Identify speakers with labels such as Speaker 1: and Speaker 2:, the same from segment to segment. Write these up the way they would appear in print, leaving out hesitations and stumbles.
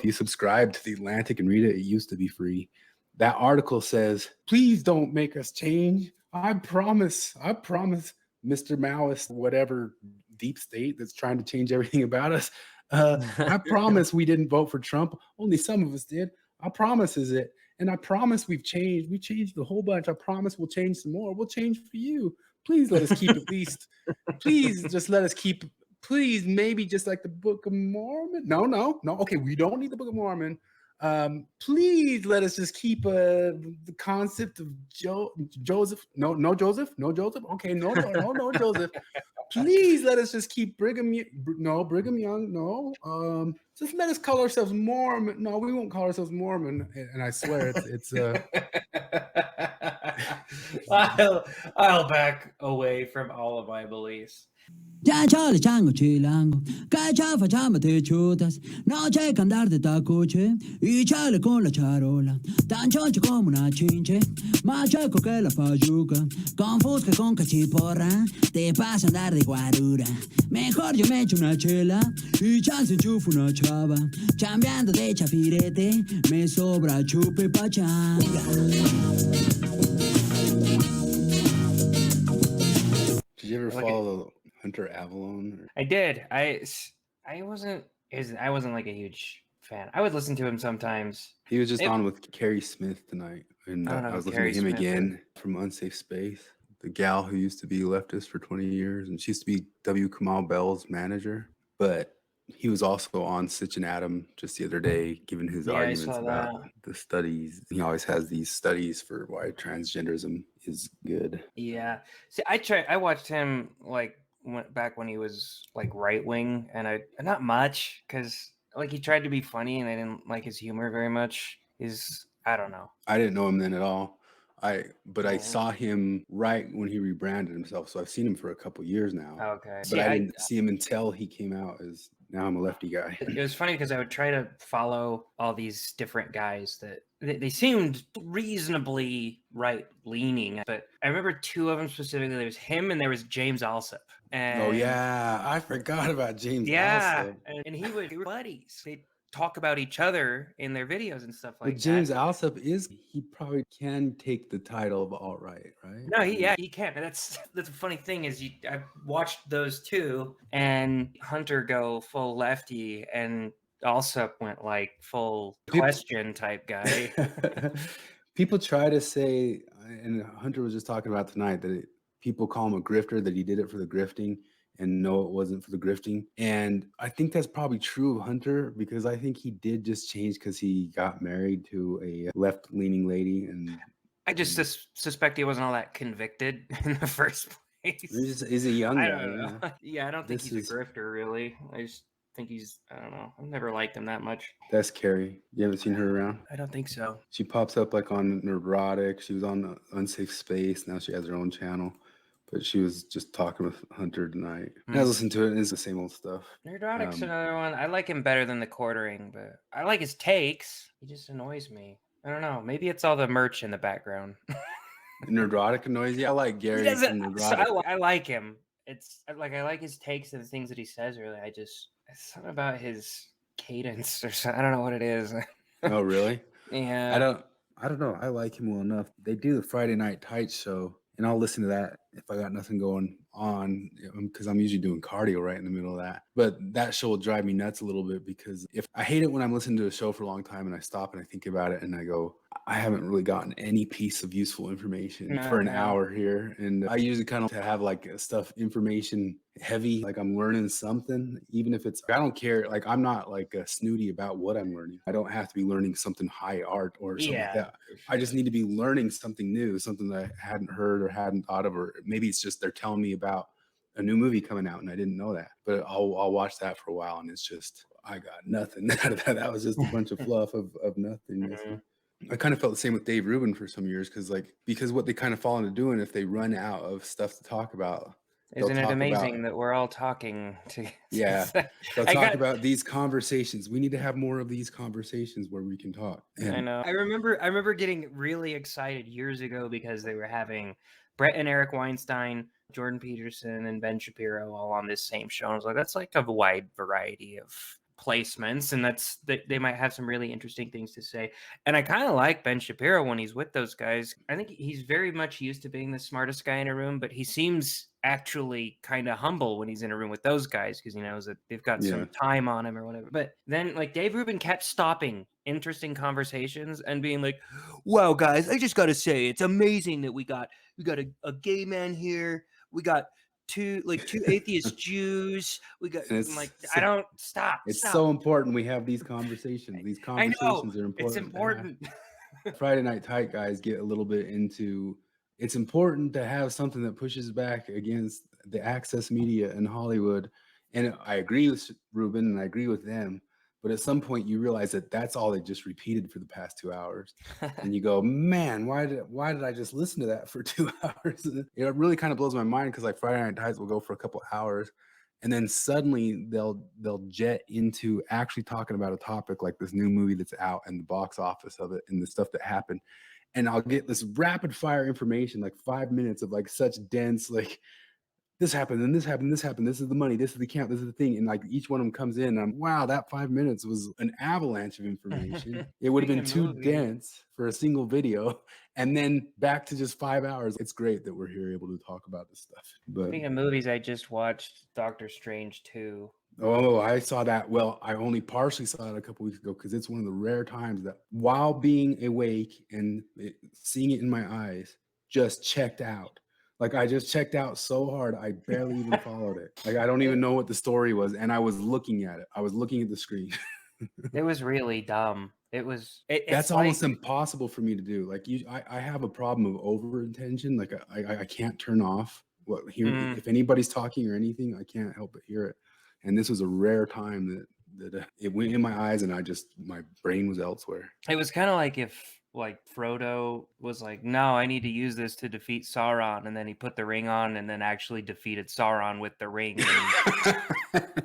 Speaker 1: You subscribe to the Atlantic and read it. It used to be free. That article says, please don't make us change. I promise, Mr. Maoist, whatever deep state that's trying to change everything about us. I promise we didn't vote for Trump. Only some of us did. I promise is it. And I promise we've changed. We changed a whole bunch. I promise we'll change some more. We'll change for you. Please let us keep at least. Please just let us keep. Please, maybe just like the Book of Mormon. No. Okay, we don't need the Book of Mormon. Please let us just keep the concept of Joseph. No Joseph. Okay, no Joseph. Please let us just keep Brigham Young. No, just let us call ourselves Mormon. No, we won't call ourselves Mormon. And I swear it's
Speaker 2: I'll back away from all of my beliefs.
Speaker 3: Già chango chilango, già facciamo te chutas, no c'è cantar de tacoche, y chale con la charola, tan choncho como una chinche, ma c'è che la pajuca, con fusca con cachiporra, te pasa andar de guarura, mejor yo me echo una chela, y chance enchufo una chava, chambeando de chapirete, me sobra chupe pachanga.
Speaker 1: Did you ever follow Hunter Avalon?
Speaker 2: I did. I wasn't like a huge fan. I would listen to him sometimes.
Speaker 1: He was just on with Carrie Smith tonight, and I was listening to him again from Unsafe Space. The gal who used to be leftist for 20 years, and she used to be W. Kamau Bell's manager, but he was also on Sitch and Adam just the other day, giving his arguments about the studies. He always has these studies for why transgenderism is good.
Speaker 2: Yeah. See, I watched him like back when he was like right wing, and I not much because like he tried to be funny, and I didn't like his humor very much. I don't know.
Speaker 1: I didn't know him then at all. But I saw him right when he rebranded himself, so I've seen him for a couple years now.
Speaker 2: Okay.
Speaker 1: But I didn't see him until he came out as now I'm a lefty guy.
Speaker 2: It was funny because I would try to follow all these different guys that they seemed reasonably right-leaning, but I remember two of them specifically. There was him and there was James Alsop. And,
Speaker 1: oh yeah, I forgot about James Alsop.
Speaker 2: And they were buddies. They talk about each other in their videos and stuff like
Speaker 1: that. But James Alsop he probably can take the title of alt-right, right?
Speaker 2: No, he can. And that's the funny thing is I've watched those two, and Hunter go full lefty, and Alsop went like full question type guy.
Speaker 1: People try to say, and Hunter was just talking about tonight, that people call him a grifter, that he did it for the grifting. And no, it wasn't for the grifting. And I think that's probably true of Hunter, because I think he did just change because he got married to a left-leaning lady. And
Speaker 2: I just suspect he wasn't all that convicted in the first place.
Speaker 1: He's a young guy.
Speaker 2: I don't know. Yeah, I don't think he's a grifter, really. I just think I don't know. I've never liked him that much.
Speaker 1: That's Carrie. You haven't seen her around?
Speaker 2: I don't think so.
Speaker 1: She pops up like on Neurotic. She was on Unsafe Space. Now she has her own channel. But she was just talking with Hunter tonight. I listened to it, and it's the same old stuff.
Speaker 2: Neurotic's another one. I like him better than the Quartering, but I like his takes. He just annoys me. I don't know. Maybe it's all the merch in the background.
Speaker 1: Neurotic annoys you? I like Gary from Neurotic.
Speaker 2: So I like him. It's like I like his takes and the things that he says. Really, it's something about his cadence or something. I don't know what it is.
Speaker 1: Oh, really?
Speaker 2: Yeah.
Speaker 1: I don't know. I like him well enough. They do the Friday Night Tights show, and I'll listen to that if I got nothing going on, because I'm usually doing cardio right in the middle of that. But that show will drive me nuts a little bit, because if I hate it when I'm listening to a show for a long time and I stop and I think about it and I go, I haven't really gotten any piece of useful information for an hour here. And I usually kind of have like stuff, information heavy, like I'm learning something, even if it's, I don't care. Like I'm not like snooty about what I'm learning. I don't have to be learning something high art or something like that. Sure. I just need to be learning something new, something that I hadn't heard or hadn't thought of, or maybe it's just they're telling me about a new movie coming out and I didn't know that. But I'll watch that for a while and it's just, I got nothing out of that. That was just a bunch of fluff of nothingness. Mm-hmm. I kind of felt the same with Dave Rubin for some years, because what they kind of fall into doing, if they run out of stuff to talk about.
Speaker 2: Isn't it amazing that we're all talking to?
Speaker 1: Yeah, they'll talk about these conversations. We need to have more of these conversations where we can talk.
Speaker 2: I know. I remember getting really excited years ago because they were having Brett and Eric Weinstein, Jordan Peterson, and Ben Shapiro all on this same show. I was like, that's like a wide variety of placements, and they might have some really interesting things to say. And I kind of like Ben Shapiro when he's with those guys. I think he's very much used to being the smartest guy in a room, but he seems actually kind of humble when he's in a room with those guys because he knows that they've got some time on him or whatever. But then like Dave Rubin kept stopping interesting conversations and being like, wow, guys, I just got to say, it's amazing that we got a gay man here. We got two atheist Jews. We got like, I don't stop.
Speaker 1: It's so important we have these conversations. These conversations are important.
Speaker 2: It's important.
Speaker 1: Friday Night Tight guys get a little bit into, it's important to have something that pushes back against the access media in Hollywood. And I agree with Rubin and I agree with them. But at some point you realize that that's all they just repeated for the past 2 hours. And you go, man, why did I just listen to that for 2 hours? It really kind of blows my mind because like Friday Night Tights will go for a couple hours. And then suddenly they'll jet into actually talking about a topic like this new movie that's out and the box office of it and the stuff that happened. And I'll get this rapid fire information, like 5 minutes of like such dense, like this happened and this happened, this happened, this is the money, this is the count, this is the thing. And like each one of them comes in and I'm, wow, that 5 minutes was an avalanche of information. It would have been too dense for a single video. And then back to just 5 hours. It's great that we're here able to talk about this stuff. But
Speaker 2: speaking of movies, I just watched Doctor Strange 2.
Speaker 1: Oh, I saw that. Well, I only partially saw it a couple weeks ago because it's one of the rare times that while being awake and seeing it in my eyes, just checked out. Like I just checked out so hard, I barely even followed it. Like I don't even know what the story was, and I was looking at it. I was looking at the screen.
Speaker 2: It was really dumb.
Speaker 1: That's almost impossible for me to do. Like I have a problem of over intention. Like I can't turn off if anybody's talking or anything, I can't help but hear it. And this was a rare time that it went in my eyes and my brain was elsewhere.
Speaker 2: It was kind of like if like Frodo was like, no, I need to use this to defeat Sauron. And then he put the ring on and then actually defeated Sauron with the ring.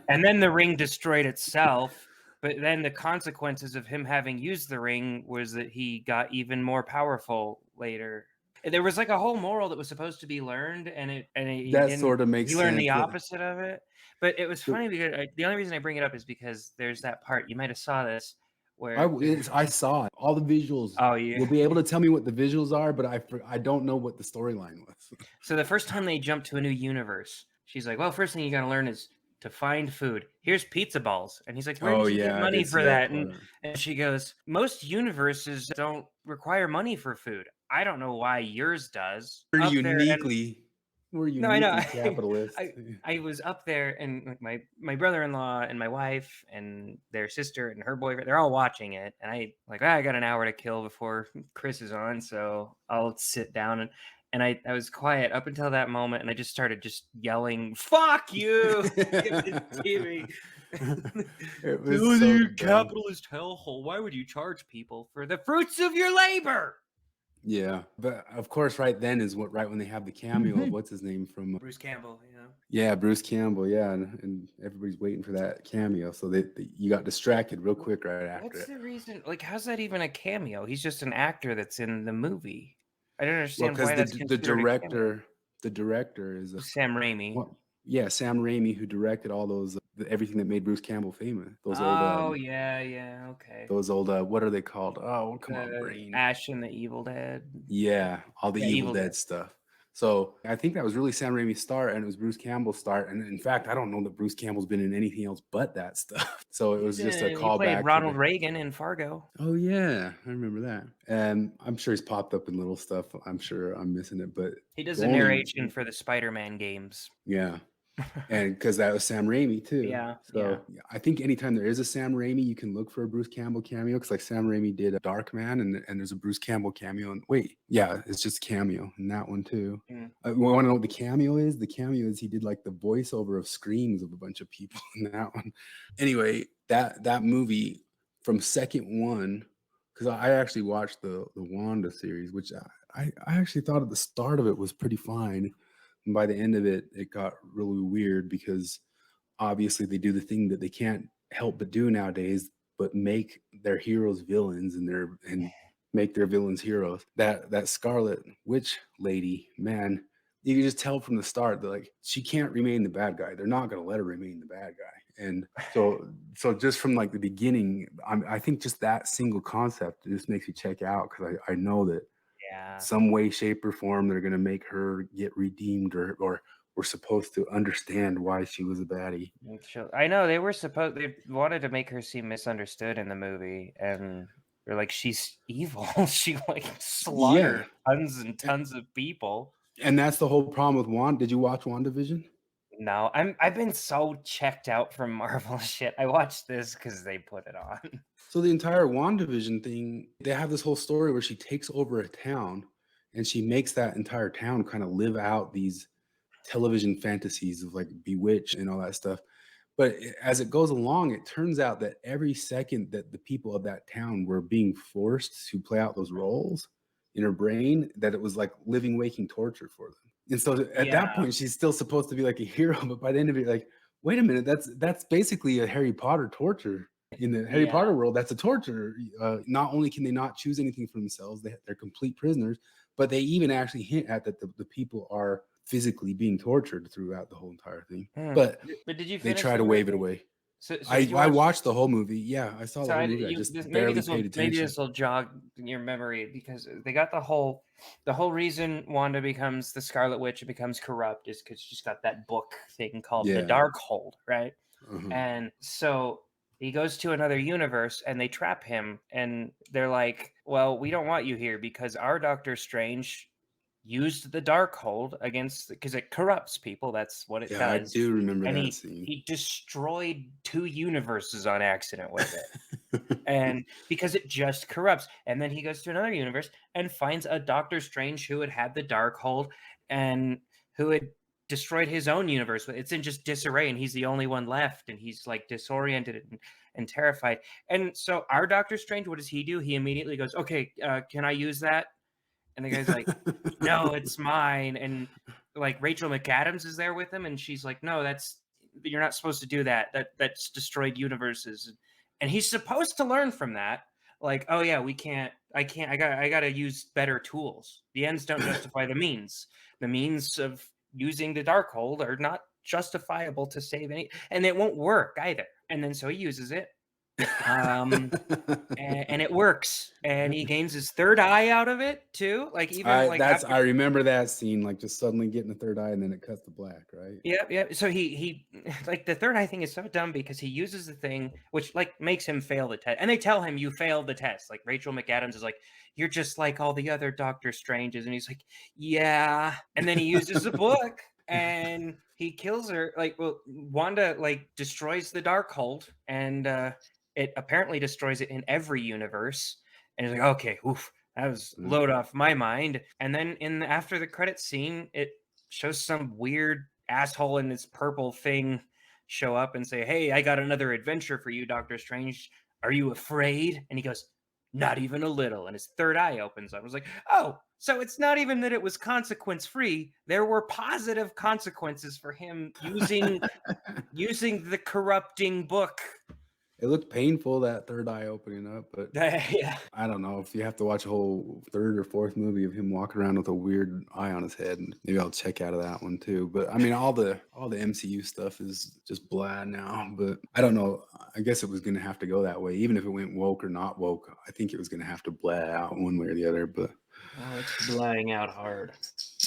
Speaker 2: And then the ring destroyed itself. But then the consequences of him having used the ring was that he got even more powerful later. There was like a whole moral that was supposed to be learned, and
Speaker 1: that sort of makes sense.
Speaker 2: You learned the opposite of it. But it was funny because the only reason I bring it up is because there's that part, you might have saw this, where
Speaker 1: I saw it. All the visuals.
Speaker 2: Oh, yeah.
Speaker 1: You'll be able to tell me what the visuals are, but I don't know what the storyline was.
Speaker 2: So the first time they jump to a new universe, she's like, well, first thing you got to learn is to find food. Here's pizza balls. And he's like, where did you get money for that? And she goes, most universes don't require money for food. I don't know why yours does.
Speaker 1: We're uniquely capitalist.
Speaker 2: I was up there, and my brother-in-law and my wife and their sister and her boyfriend, they're all watching it. And I got an hour to kill before Chris is on, so I'll sit down. And I was quiet up until that moment, and I just started just yelling, "Fuck you!" TV. It was so capitalist hellhole. Why would you charge people for the fruits of your labor?
Speaker 1: Yeah, but of course, right then is right when they have the cameo of what's his name from
Speaker 2: Bruce Campbell.
Speaker 1: Yeah, Bruce Campbell. Yeah, and everybody's waiting for that cameo, so you got distracted real quick right after.
Speaker 2: What's the reason? Like, how's that even a cameo? He's just an actor that's in the movie. I don't understand why that's
Speaker 1: the director. The director is
Speaker 2: Sam Raimi.
Speaker 1: Yeah, Sam Raimi, who directed all those everything that made Bruce Campbell famous. Those
Speaker 2: old. Yeah, okay.
Speaker 1: Those old what are they called? Oh, come on, brain.
Speaker 2: Ash and the Evil Dead.
Speaker 1: Yeah, all the Evil Dead stuff. So I think that was really Sam Raimi's start, and it was Bruce Campbell's start. And in fact, I don't know that Bruce Campbell's been in anything else but that stuff. So it was just a callback.
Speaker 2: He played Ronald Reagan in Fargo.
Speaker 1: Oh yeah, I remember that. And I'm sure he's popped up in little stuff. I'm sure I'm missing it, but
Speaker 2: he does the narration for the Spider-Man games.
Speaker 1: Yeah. And because that was Sam Raimi too.
Speaker 2: Yeah.
Speaker 1: So yeah. I think anytime there is a Sam Raimi, you can look for a Bruce Campbell cameo. Because like Sam Raimi did a Darkman, and there's a Bruce Campbell cameo. And it's just a cameo in that one too. We want to know what the cameo is? The cameo is he did like the voiceover of screams of a bunch of people in that one. Anyway, that movie from second one, because I actually watched the Wanda series, which I actually thought at the start of it was pretty fine. And by the end of it, it got really weird because obviously they do the thing that they can't help but do nowadays, but make their heroes villains and make their villains heroes. That Scarlet Witch lady, man, you can just tell from the start that like she can't remain the bad guy. They're not going to let her remain the bad guy. And so just from like the beginning, I think just that single concept just makes you check out, because I know that
Speaker 2: Yeah.
Speaker 1: some way, shape, or form they're gonna make her get redeemed, or we're supposed to understand why she was a baddie.
Speaker 2: I know they wanted to make her seem misunderstood in the movie, and they're like, she's evil. She like slaughtered tons and tons of people.
Speaker 1: And that's the whole problem with Wanda. Did you watch WandaVision?
Speaker 2: No, I've been so checked out from Marvel shit. I watched this because they put it on.
Speaker 1: So the entire WandaVision thing, they have this whole story where she takes over a town and she makes that entire town kind of live out these television fantasies of like Bewitched and all that stuff. But as it goes along, it turns out that every second that the people of that town were being forced to play out those roles in her brain, that it was like living, waking torture for them. And so at that point, she's still supposed to be like a hero, but by the end of it, like, wait a minute, that's basically a Harry Potter torture. In the Harry Potter world, that's a torture. Not only can they not choose anything for themselves, they're complete prisoners, but they even actually hint at that the people are physically being tortured throughout the whole entire thing. But
Speaker 2: did you
Speaker 1: they
Speaker 2: finish
Speaker 1: try
Speaker 2: the
Speaker 1: to wave it
Speaker 2: movie?
Speaker 1: away.
Speaker 2: So
Speaker 1: I watched the whole movie. Yeah, I saw the whole movie. I just barely paid attention.
Speaker 2: Maybe this will jog your memory, because they got the whole reason Wanda becomes the Scarlet Witch and becomes corrupt is because she's got that book thing called the Darkhold, right? And so he goes to another universe and they trap him, and they're like, well, we don't want you here because our Doctor Strange used the Darkhold against, because it corrupts people. That's what it does.
Speaker 1: I do remember
Speaker 2: and
Speaker 1: that scene.
Speaker 2: He destroyed 2 universes on accident with it. And because it just corrupts. And then he goes to another universe and finds a Doctor Strange who had the Darkhold and who had destroyed his own universe. It's in just disarray, and he's the only one left, and he's like disoriented and terrified. And so our Doctor Strange, what does he do? He immediately goes, okay, can I use that? And the guy's like, no, it's mine. And like Rachel McAdams is there with him, and she's like, no, you're not supposed to do that. That's destroyed universes. And he's supposed to learn from that. Like, oh yeah, I gotta use better tools. The ends don't justify the means. The means of using the Darkhold are not justifiable to save any, and it won't work either. And then so he uses it. And it works, and he gains his third eye out of it too. Like even
Speaker 1: I remember that scene, like just suddenly getting a third eye, and then it cuts to black, right?
Speaker 2: Yeah. So he like the third eye thing is so dumb because he uses the thing which like makes him fail the test, and they tell him you failed the test. Like Rachel McAdams is like, you're just like all the other Doctor Stranges, and he's like, yeah. And then he uses the book and he kills her. Like, well, Wanda like destroys the Darkhold, and it apparently destroys it in every universe. And he's like, okay, oof, that was load off my mind. And then after the credits scene, it shows some weird asshole in this purple thing show up and say, hey, I got another adventure for you, Doctor Strange. Are you afraid? And he goes, not even a little. And his third eye opens up. I was like, oh, so it's not even that it was consequence free. There were positive consequences for him using the corrupting book.
Speaker 1: It looked painful, that third eye opening up, but
Speaker 2: Yeah.
Speaker 1: I don't know if you have to watch a whole third or fourth movie of him walking around with a weird eye on his head. Maybe I'll check out of that one too. But I mean, all the MCU stuff is just blah now. But I don't know. I guess it was going to have to go that way, even if it went woke or not woke. I think it was going to have to blah out one way or the other. But
Speaker 2: it's blowing out hard.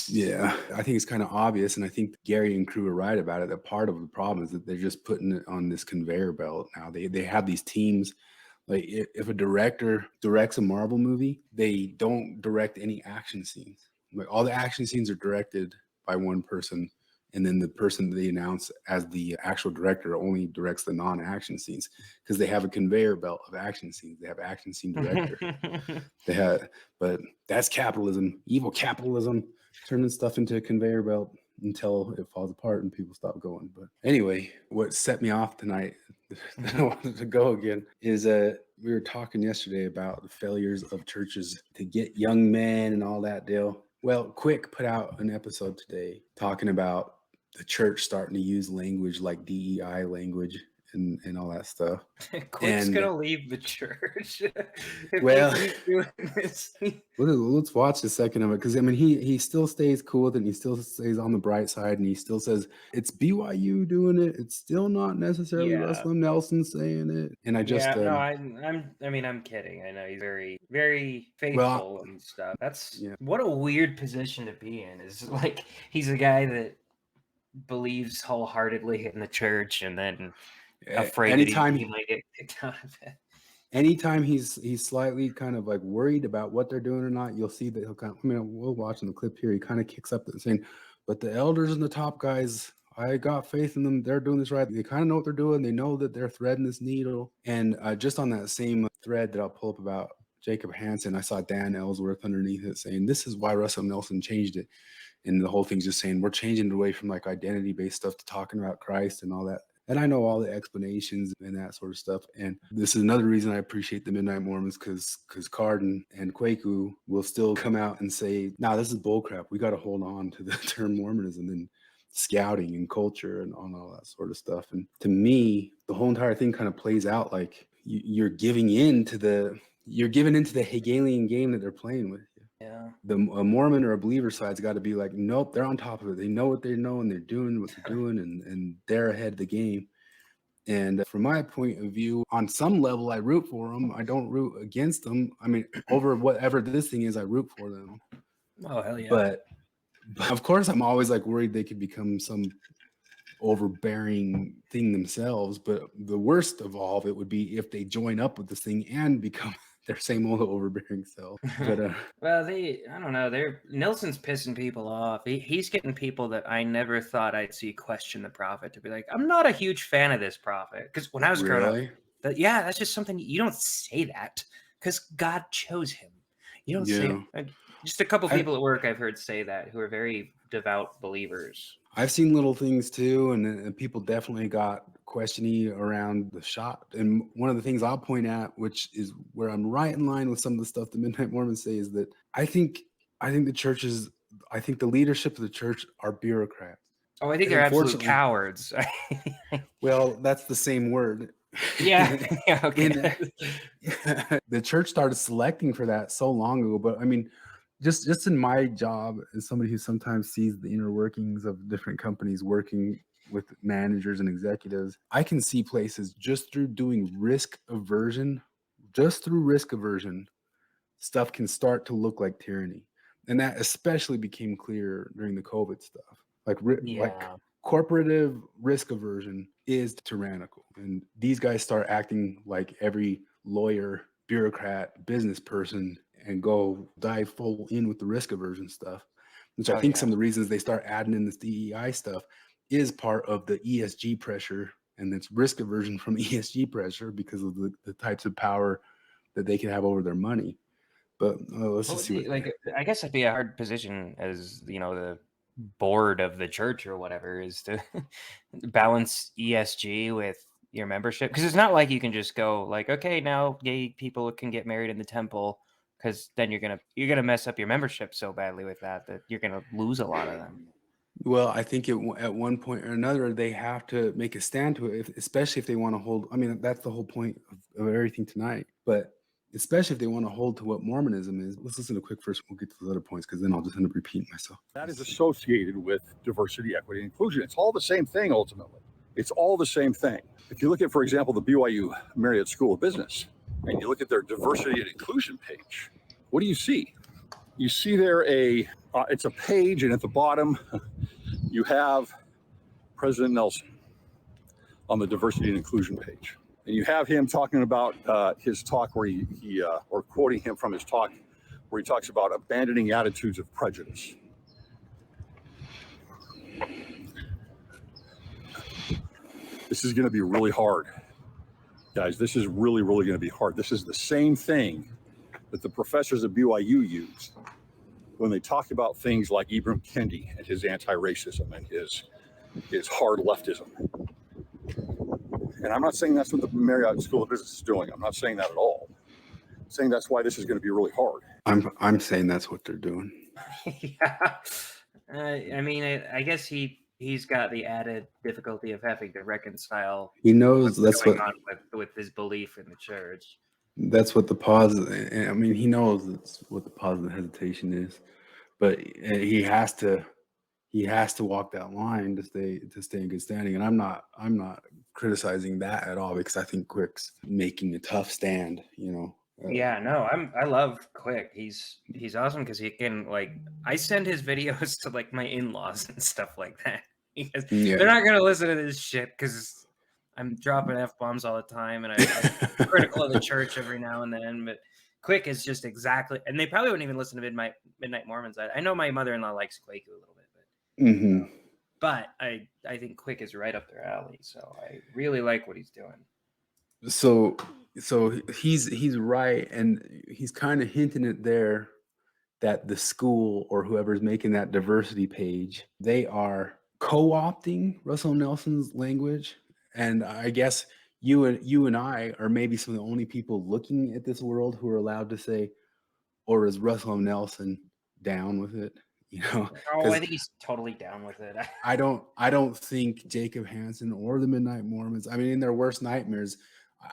Speaker 1: Yeah, I think it's kind of obvious, and I think Gary and crew are right about it. That part of the problem is that they're just putting it on this conveyor belt now. They have these teams. Like if a director directs a Marvel movie, they don't direct any action scenes. Like all the action scenes are directed by one person, and then the person they announce as the actual director only directs the non-action scenes because they have a conveyor belt of action scenes. They have action scene director. But that's capitalism, evil capitalism, turning stuff into a conveyor belt until it falls apart and people stop going. But anyway, what set me off tonight, I wanted to go again, is we were talking yesterday about the failures of churches to get young men and all that deal. Well, Quick put out an episode today talking about the church starting to use language like DEI language and all that stuff.
Speaker 2: Quick's
Speaker 1: And
Speaker 2: gonna leave the church if
Speaker 1: well,
Speaker 2: they keep doing this.
Speaker 1: let's watch a second of it, because I mean he still stays cool with it, and he still stays on the bright side, and he still says it's BYU doing it. It's still not necessarily
Speaker 2: Yeah.
Speaker 1: Russell M. Nelson saying it. And I just
Speaker 2: Yeah, no, I'm kidding. I know he's very, very faithful and stuff. That's
Speaker 1: yeah.
Speaker 2: what a weird position to be in. Is like he's a guy that believes wholeheartedly in the church, and then afraid that he might get kicked out of it.
Speaker 1: Anytime he's slightly kind of like worried about what they're doing or not, you'll see that he'll kind of, I mean, we'll watch in the clip here, he kind of kicks up and saying, but the elders and the top guys, I got faith in them. They're doing this right. They kind of know what they're doing. They know that they're threading this needle. And just on that same thread that I'll pull up about Jacob Hansen, I saw Dan Ellsworth underneath it saying, this is why Russell Nelson changed it. And the whole thing's just saying, we're changing it away from like identity-based stuff to talking about Christ and all that. And I know all the explanations and that sort of stuff. And this is another reason I appreciate the Midnight Mormons, because Cardin and Kwaku will still come out and say, nah, this is bullcrap. We got to hold on to the term Mormonism and scouting and culture and all that sort of stuff. And to me, the whole entire thing kind of plays out like you're giving into the Hegelian game that they're playing with.
Speaker 2: Yeah.
Speaker 1: A Mormon or a believer side's got to be like, nope, they're on top of it. They know what they know, and they're doing what they're doing, and they're ahead of the game. And from my point of view, on some level, I root for them. I don't root against them. I mean, over whatever this thing is, I root for them.
Speaker 2: Oh, hell yeah.
Speaker 1: But of course, I'm always like worried they could become some overbearing thing themselves. But the worst of all of it would be if they join up with this thing and become their same old overbearing self. But
Speaker 2: well, I don't know. Nelson's pissing people off. He's getting people that I never thought I'd see question the prophet to be like, I'm not a huge fan of this prophet. Because when I was growing up, that's just something you don't say that because God chose him. You don't say it. Just a couple people at work I've heard say that who are very devout believers.
Speaker 1: I've seen little things too, and people definitely got questioning around the shot. And one of the things I'll point at, which is where I'm right in line with some of the stuff the Midnight Mormons say, is that I think the leadership of the church are bureaucrats.
Speaker 2: Oh, I think they're absolute cowards.
Speaker 1: Well, that's the same word.
Speaker 2: Yeah. Okay.
Speaker 1: The church started selecting for that so long ago, but I mean, just in my job as somebody who sometimes sees the inner workings of different companies working with managers and executives, I can see places just through risk aversion, stuff can start to look like tyranny. And that especially became clear during the COVID stuff. Like corporative risk aversion is tyrannical. And these guys start acting like every lawyer, bureaucrat, business person and go dive full in with the risk aversion stuff, which I think some of the reasons they start adding in this DEI stuff is part of the ESG pressure, and it's risk aversion from ESG pressure because of the types of power that they can have over their money. But let's just see.
Speaker 2: I guess it'd be a hard position as the board of the church or whatever is to balance ESG with your membership, because it's not like you can just go like, okay, now gay people can get married in the temple, because then you're gonna mess up your membership so badly with that you're gonna lose a lot of them.
Speaker 1: Well, I think at one point or another, they have to make a stand to it, especially if they want to hold. I mean, that's the whole point of everything tonight. But especially if they want to hold to what Mormonism is. Let's listen to a quick first. We'll get to the other points, because then I'll just end up repeating myself.
Speaker 4: That is associated with diversity, equity, and inclusion. It's all the same thing, ultimately. It's all the same thing. If you look at, for example, the BYU Marriott School of Business, and you look at their diversity and inclusion page, what do you see? You see there it's a page, and at the bottom, you have President Nelson on the diversity and inclusion page. And you have him talking about his talk where or quoting him from his talk where he talks about abandoning attitudes of prejudice. This is going to be really hard. Guys, this is really, really going to be hard. This is the same thing that the professors at BYU used when they talked about things like Ibram Kendi and his anti-racism and his hard leftism. And I'm not saying that's what the Marriott School of Business is doing. I'm not saying that at all. I'm saying that's why this is going to be really hard.
Speaker 1: I'm saying that's what they're doing.
Speaker 2: Yeah. I mean, I guess he he's got the added difficulty of having to reconcile
Speaker 1: He knows
Speaker 2: what's
Speaker 1: that's
Speaker 2: going
Speaker 1: what
Speaker 2: on with his belief in the church.
Speaker 1: that's what the pause. I mean, he knows that's what the pause and hesitation is, but he has to walk that line to stay in good standing. And I'm not criticizing that at all, because I think Quick's making a tough stand.
Speaker 2: Yeah, no, I love Quick. He's awesome because he can, like, I send his videos to like my in-laws and stuff like that. Because
Speaker 1: Yeah.
Speaker 2: they're not gonna listen to this shit because I'm dropping F-bombs all the time and I'm critical of the church every now and then. But Quick is just exactly, and they probably wouldn't even listen to Midnight Mormons. I know my mother-in-law likes Quaku a little bit, but I think Quick is right up their alley. So I really like what he's doing.
Speaker 1: So he's right, and he's kind of hinting it there that the school or whoever's making that diversity page, they are co-opting Russell Nelson's language. And I guess you and I are maybe some of the only people looking at this world who are allowed to say, or is Russell Nelson down with it?
Speaker 2: Oh, I
Speaker 1: 'cause
Speaker 2: think he's totally down with it.
Speaker 1: I don't think Jacob Hansen or the Midnight Mormons, I mean, in their worst nightmares,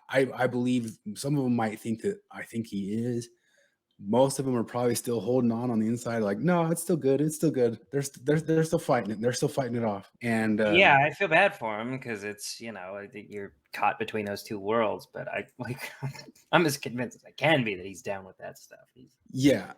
Speaker 1: I believe some of them might think that I think he is. Most of them are probably still holding on the inside, like, no, it's still good. It's still good. They're still fighting it. They're still fighting it off. And
Speaker 2: yeah, I feel bad for him because it's, I think you're caught between those two worlds. But I'm as convinced as I can be that he's down with that stuff.
Speaker 1: yeah,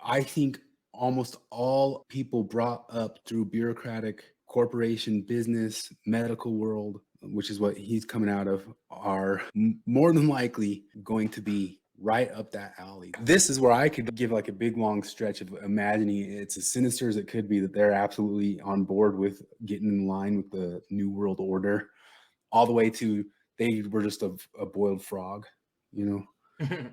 Speaker 1: I think almost all people brought up through bureaucratic corporation, business, medical world, which is what he's coming out of, are more than likely going to be right up that alley. This is where I could give like a big long stretch of imagining it's as sinister as it could be that they're absolutely on board with getting in line with the New World Order, all the way to they were just a boiled frog,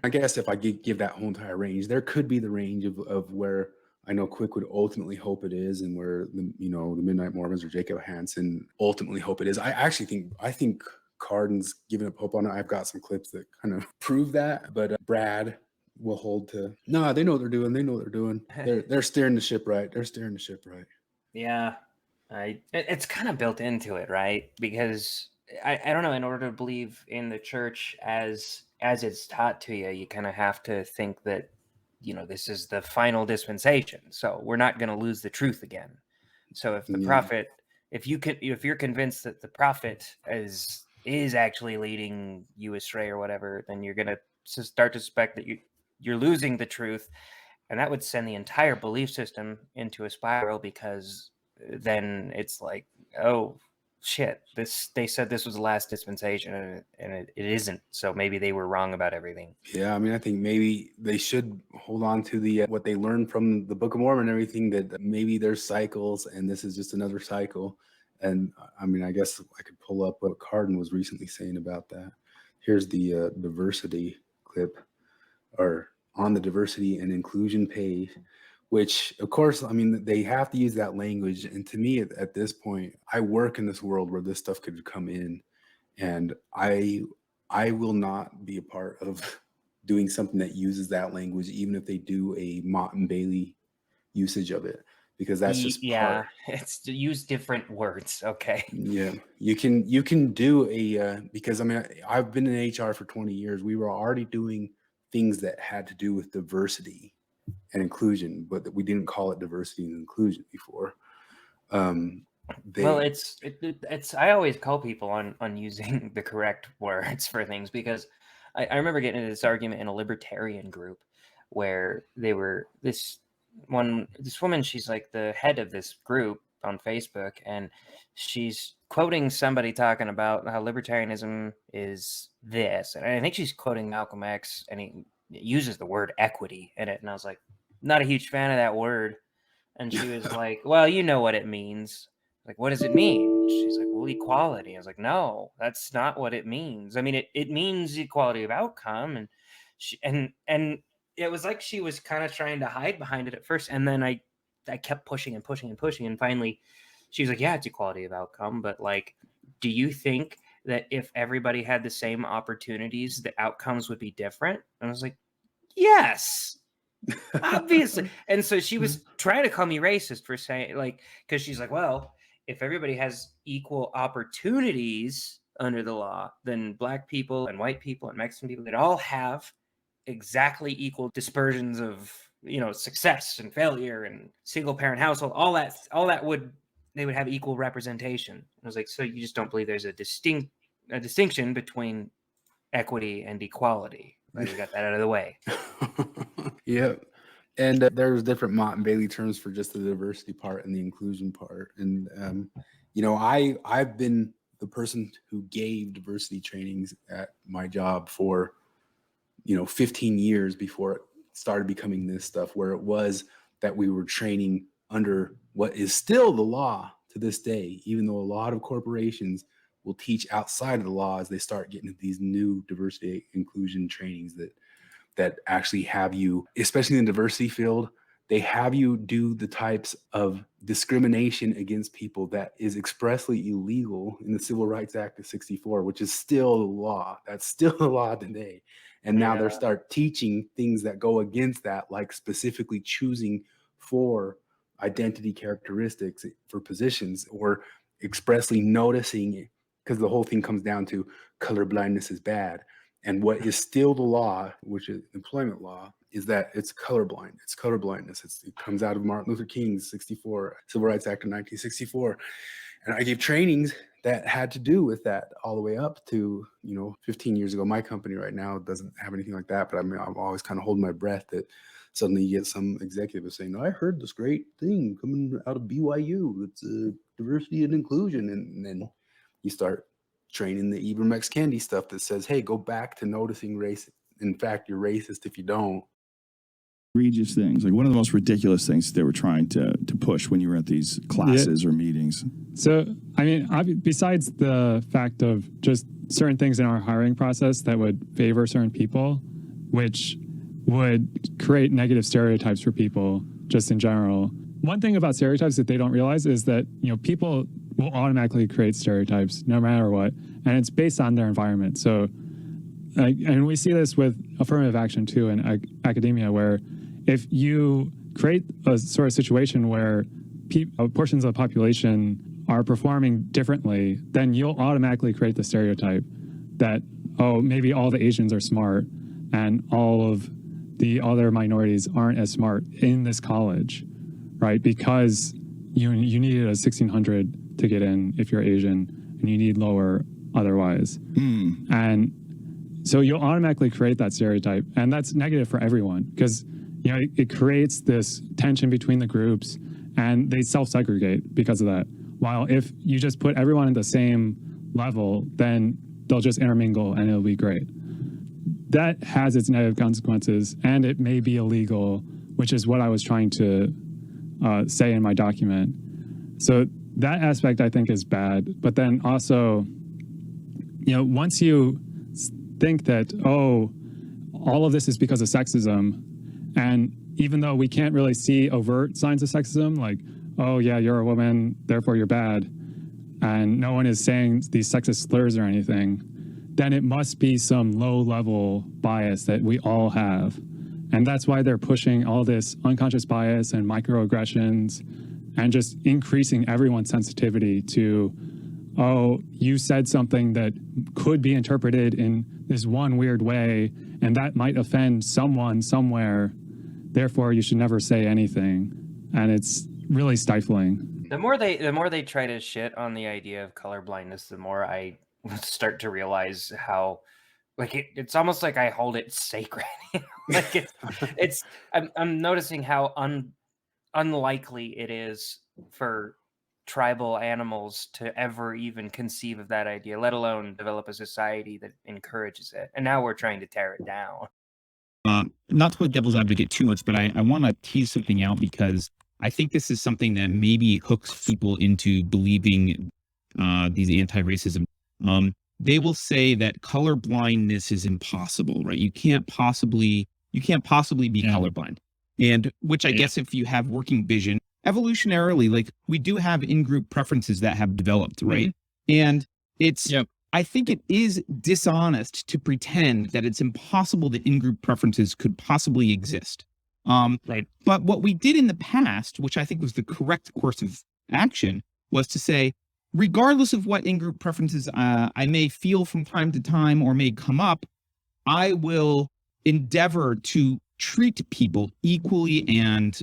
Speaker 1: I guess if I give that whole entire range, there could be the range of where I know Quick would ultimately hope it is, and where the Midnight Mormons or Jacob Hansen ultimately hope it is. I think Cardin's giving up hope on it. I've got some clips that kind of prove that, but Brad will hold to. No, they know what they're doing. They know what they're doing. They're steering the ship right. They're steering the ship right.
Speaker 2: Yeah, it's kind of built into it, right? Because I don't know. In order to believe in the church as it's taught to you, you kind of have to think that this is the final dispensation. So we're not going to lose the truth again. So if the prophet, if you're convinced that the prophet is actually leading you astray or whatever, then you're going to start to suspect that you're losing the truth, and that would send the entire belief system into a spiral, because then it's like, oh shit, they said this was the last dispensation and it isn't, so maybe they were wrong about everything.
Speaker 1: Yeah, I mean, I think maybe they should hold on to the what they learned from the Book of Mormon and everything, that maybe there's cycles and this is just another cycle. And I mean, I guess I could pull up what Cardin was recently saying about that. Here's the diversity clip, or on the diversity and inclusion page, which of course, I mean, they have to use that language. And to me, at this point, I work in this world where this stuff could come in, and I will not be a part of doing something that uses that language, even if they do a Mott and Bailey usage of it, because that's just part.
Speaker 2: It's to use different words. Okay.
Speaker 1: Yeah, you can do a because I mean, I've been in HR for 20 years. We were already doing things that had to do with diversity and inclusion, but we didn't call it diversity and inclusion before.
Speaker 2: Well, it's I always call people on using the correct words for things, because I remember getting into this argument in a libertarian group where they were this woman, she's like the head of this group on Facebook, and she's quoting somebody talking about how libertarianism is this, and I think she's quoting Malcolm X, and he uses the word equity in it, and I was like, not a huge fan of that word. And she was like, well, you know what it means. Like, what does it mean? She's like, well, equality. I was like, no, that's not what it means. I mean, it means equality of outcome. And and it was like she was kind of trying to hide behind it at first. And then I kept pushing and pushing and pushing. And finally she was like, yeah, it's equality of outcome. But like, do you think that if everybody had the same opportunities, the outcomes would be different? And I was like, yes, obviously. And so she was trying to call me racist for saying, like, because she's like, well, if everybody has equal opportunities under the law, then black people and white people and Mexican people, they'd all have exactly equal dispersions of, you know, success and failure and single parent household, all that they would have equal representation. I was like, so you just don't believe there's a distinction between equity and equality? Like, we got that out of the way.
Speaker 1: Yep. And there's different Mott and Bailey terms for just the diversity part and the inclusion part. And, you know, I've been the person who gave diversity trainings at my job for, you know, 15 years before it started becoming this stuff, where it was that we were training under what is still the law to this day, even though a lot of corporations will teach outside of the law as they start getting into these new diversity inclusion trainings that actually have you, especially in the diversity field, they have you do the types of discrimination against people that is expressly illegal in the Civil Rights Act of 64, which is still the law. That's still the law today. And now they're start teaching things that go against that, like specifically choosing for identity characteristics for positions, or expressly noticing it, because the whole thing comes down to colorblindness is bad. And what is still the law, which is employment law, is that it's colorblind. It's colorblindness. It comes out of Martin Luther King's Civil Rights Act of 1964. And I gave trainings that had to do with that all the way up to, you know, 15 years ago. My company right now doesn't have anything like that, but I mean, I'm always kind of holding my breath that suddenly you get some executive saying, "I heard this great thing coming out of BYU. It's diversity and inclusion." And then you start training the Ibram X. Kendi stuff that says, hey, go back to noticing race. In fact, you're racist if you don't.
Speaker 5: Egregious things, like one of the most ridiculous things they were trying to push when you were at these classes or meetings.
Speaker 6: So, I mean, besides the fact of just certain things in our hiring process that would favor certain people, which would create negative stereotypes for people just in general. One thing about stereotypes that they don't realize is that, you know, people will automatically create stereotypes no matter what, and it's based on their environment. So, and we see this with affirmative action too in academia, where if you create a sort of situation where portions of the population are performing differently, then you'll automatically create the stereotype that, oh, maybe all the Asians are smart and all of the other minorities aren't as smart in this college, right? Because you needed a 1600 to get in if you're Asian, and you need lower otherwise. And so you'll automatically create that stereotype, and that's negative for everyone because, you know, it creates this tension between the groups, and they self-segregate because of that. While if you just put everyone at the same level, then they'll just intermingle and it'll be great. That has its negative consequences, and it may be illegal, which is what I was trying to say in my document. So that aspect I think is bad. But then also, you know, once you think that, oh, all of this is because of sexism, and even though we can't really see overt signs of sexism, like, oh yeah, you're a woman, therefore you're bad, and no one is saying these sexist slurs or anything, then it must be some low-level bias that we all have. And that's why they're pushing all this unconscious bias and microaggressions and just increasing everyone's sensitivity to, oh, you said something that could be interpreted in this one weird way, and that might offend someone somewhere, therefore you should never say anything. And it's really stifling.
Speaker 2: The more they try to shit on the idea of colorblindness, the more I start to realize how, like, it's almost like I hold it sacred. Like I'm noticing how unlikely it is for tribal animals to ever even conceive of that idea, let alone develop a society that encourages it. And now we're trying to tear it down.
Speaker 7: Not to play devil's advocate too much, but I want to tease something out, because I think this is something that maybe hooks people into believing these anti-racism. They will say that color blindness is impossible, right? You can't possibly be colorblind. And which I guess if you have working vision, evolutionarily, like, we do have in-group preferences that have developed, right? And it's, I think it is dishonest to pretend that it's impossible that in-group preferences could possibly exist. Right. But what we did in the past, which I think was the correct course of action, was to say, regardless of what in-group preferences I may feel from time to time or may come up, I will endeavor to treat people equally and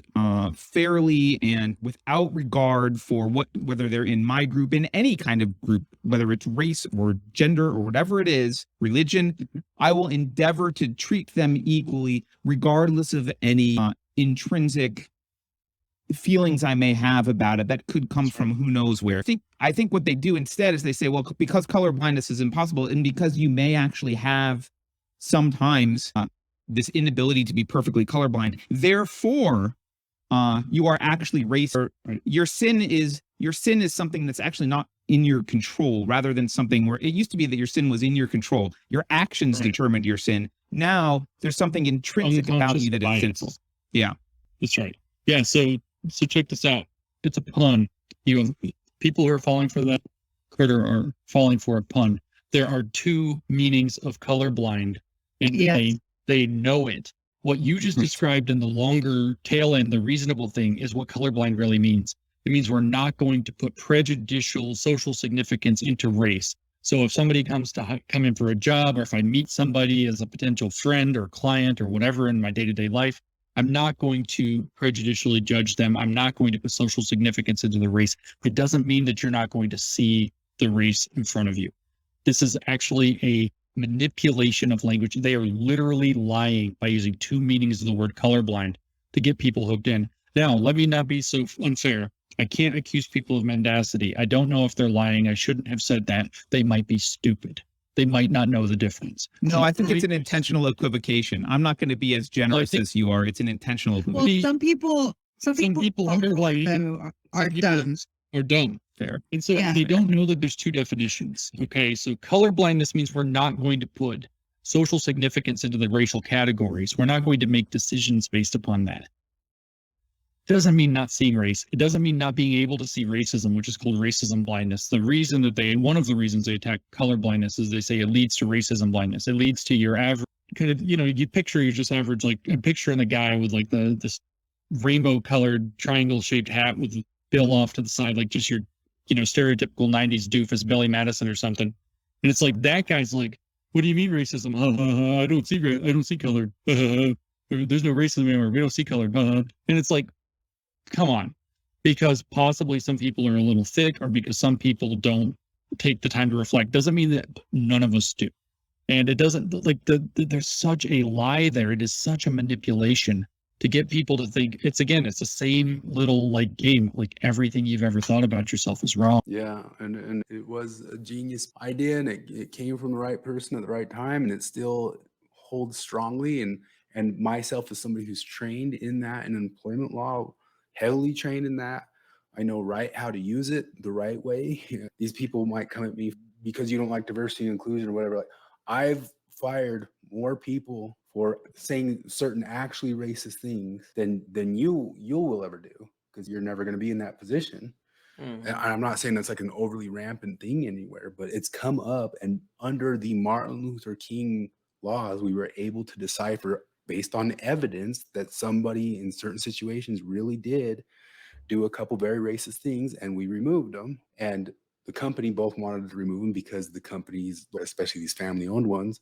Speaker 7: fairly and without regard for whether they're in my group, in any kind of group, whether it's race or gender or whatever it is, religion. I will endeavor to treat them equally regardless of any intrinsic feelings I may have about it that could come from who knows where. I think what they do instead is they say, well, because color blindness is impossible and because you may actually have sometimes this inability to be perfectly colorblind, therefore you are actually racist. Your sin is something that's actually not in your control, rather than something where it used to be that your sin was in your control. Your actions determined your sin. Now there's something intrinsic about you that is sinful. Yeah,
Speaker 8: that's right. Yeah. So check this out. It's a pun. People who are falling for that critter are falling for a pun. There are two meanings of colorblind, and they know it. What you just described in the longer tail end, the reasonable thing, is what colorblind really means. It means we're not going to put prejudicial social significance into race. So if somebody come in for a job, or if I meet somebody as a potential friend or client or whatever in my day-to-day life, I'm not going to prejudicially judge them. I'm not going to put social significance into the race. It doesn't mean that you're not going to see the race in front of you. This is actually a manipulation of language. They are literally lying by using two meanings of the word colorblind to get people hooked in. Now, let me not be so unfair. I can't accuse people of mendacity. I don't know if they're lying. I shouldn't have said that. They might be stupid. They might not know the difference.
Speaker 7: No, I think it's an intentional equivocation. I'm not going to be as generous as you are. It's an intentional equivocation.
Speaker 9: Well, some people
Speaker 8: are like
Speaker 9: are dumb.
Speaker 8: Are dumb.
Speaker 7: Fair.
Speaker 8: And so they don't know that there's two definitions. Okay, so colorblindness means we're not going to put social significance into the racial categories. We're not going to make decisions based upon that. It doesn't mean not seeing race. It doesn't mean not being able to see racism, which is called racism blindness. One of the reasons they attack colorblindness is they say it leads to racism blindness. It leads to your average kind of, you picture your just average, like I'm picturing the guy with like this rainbow colored triangle shaped hat with the bill off to the side, like just your stereotypical 90s doofus Billy Madison or something. And it's like, that guy's like, what do you mean racism? I don't see color. There's no racism anymore. We don't see color. And it's like, come on, because possibly some people are a little thick, or because some people don't take the time to reflect, doesn't mean that none of us do. And it doesn't, like, there's such a lie there. It is such a manipulation to get people to think it's the same little like game, like everything you've ever thought about yourself is wrong.
Speaker 1: Yeah, and it was a genius idea, and it came from the right person at the right time, and it still holds strongly. And myself, as somebody who's trained in that in employment law, heavily trained in that, I know how to use it the right way. These people might come at me because you don't like diversity and inclusion or whatever. Like, I've fired more people for saying certain actually racist things than you will ever do, because you're never going to be in that position. And I'm not saying that's like an overly rampant thing anywhere, but it's come up, and under the Martin Luther King laws, we were able to decipher based on evidence that somebody in certain situations really did do a couple very racist things, and we removed them. And the company both wanted to remove them because the companies, especially these family-owned ones,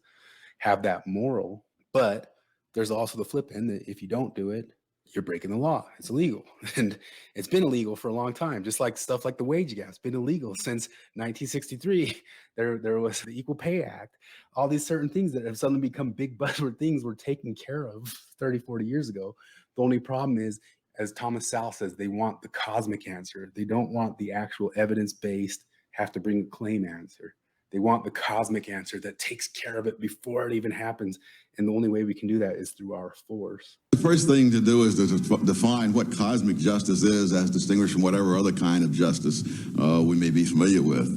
Speaker 1: have that moral. But there's also the flip end that if you don't do it, you're breaking the law. It's illegal. And it's been illegal for a long time, just like stuff like the wage gap. It's been illegal since 1963. There was the Equal Pay Act. All these certain things that have suddenly become big buzzword things were taken care of 30, 40 years ago. The only problem is, as Thomas Sowell says, they want the cosmic answer. They don't want the actual evidence-based, have to bring a claim answer. They want the cosmic answer that takes care of it before it even happens. And the only way we can do that is through our force.
Speaker 10: The first thing to do is to define what cosmic justice is, as distinguished from whatever other kind of justice we may be familiar with.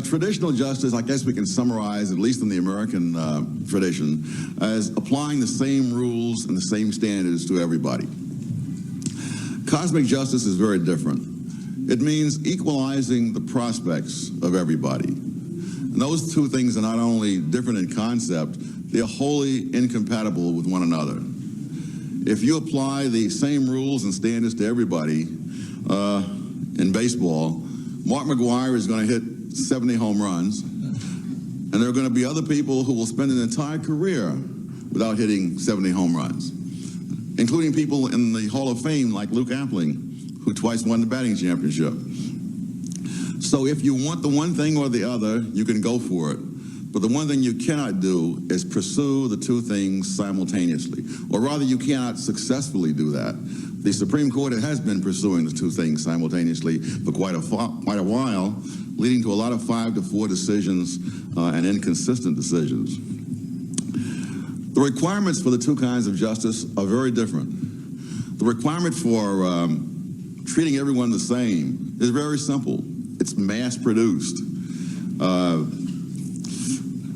Speaker 10: Traditional justice, I guess we can summarize, at least in the American tradition, as applying the same rules and the same standards to everybody. Cosmic justice is very different. It means equalizing the prospects of everybody. And those two things are not only different in concept, they're wholly incompatible with one another. If you apply the same rules and standards to everybody in baseball, Mark McGwire is going to hit 70 home runs, and there are going to be other people who will spend an entire career without hitting 70 home runs, including people in the Hall of Fame like Luke Appling, who twice won the batting championship. So if you want the one thing or the other, you can go for it. But the one thing you cannot do is pursue the two things simultaneously. Or rather, you cannot successfully do that. The Supreme Court has been pursuing the two things simultaneously for quite a while, leading to a lot of 5-4 decisions and inconsistent decisions. The requirements for the two kinds of justice are very different. The requirement for treating everyone the same is very simple. It's mass-produced.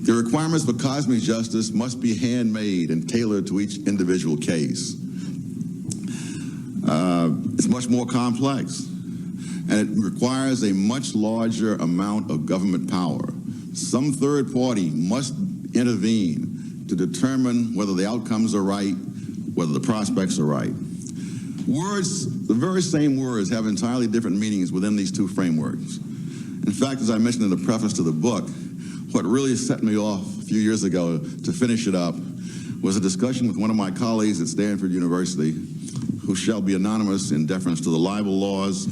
Speaker 10: The requirements for cosmic justice must be handmade and tailored to each individual case. It's much more complex, and it requires a much larger amount of government power. Some third party must intervene to determine whether the outcomes are right, whether the prospects are right. Words, the very same words, have entirely different meanings within these two frameworks. In fact, as I mentioned in the preface to the book, what really set me off a few years ago to finish it up was a discussion with one of my colleagues at Stanford University, who shall be anonymous in deference to the libel laws,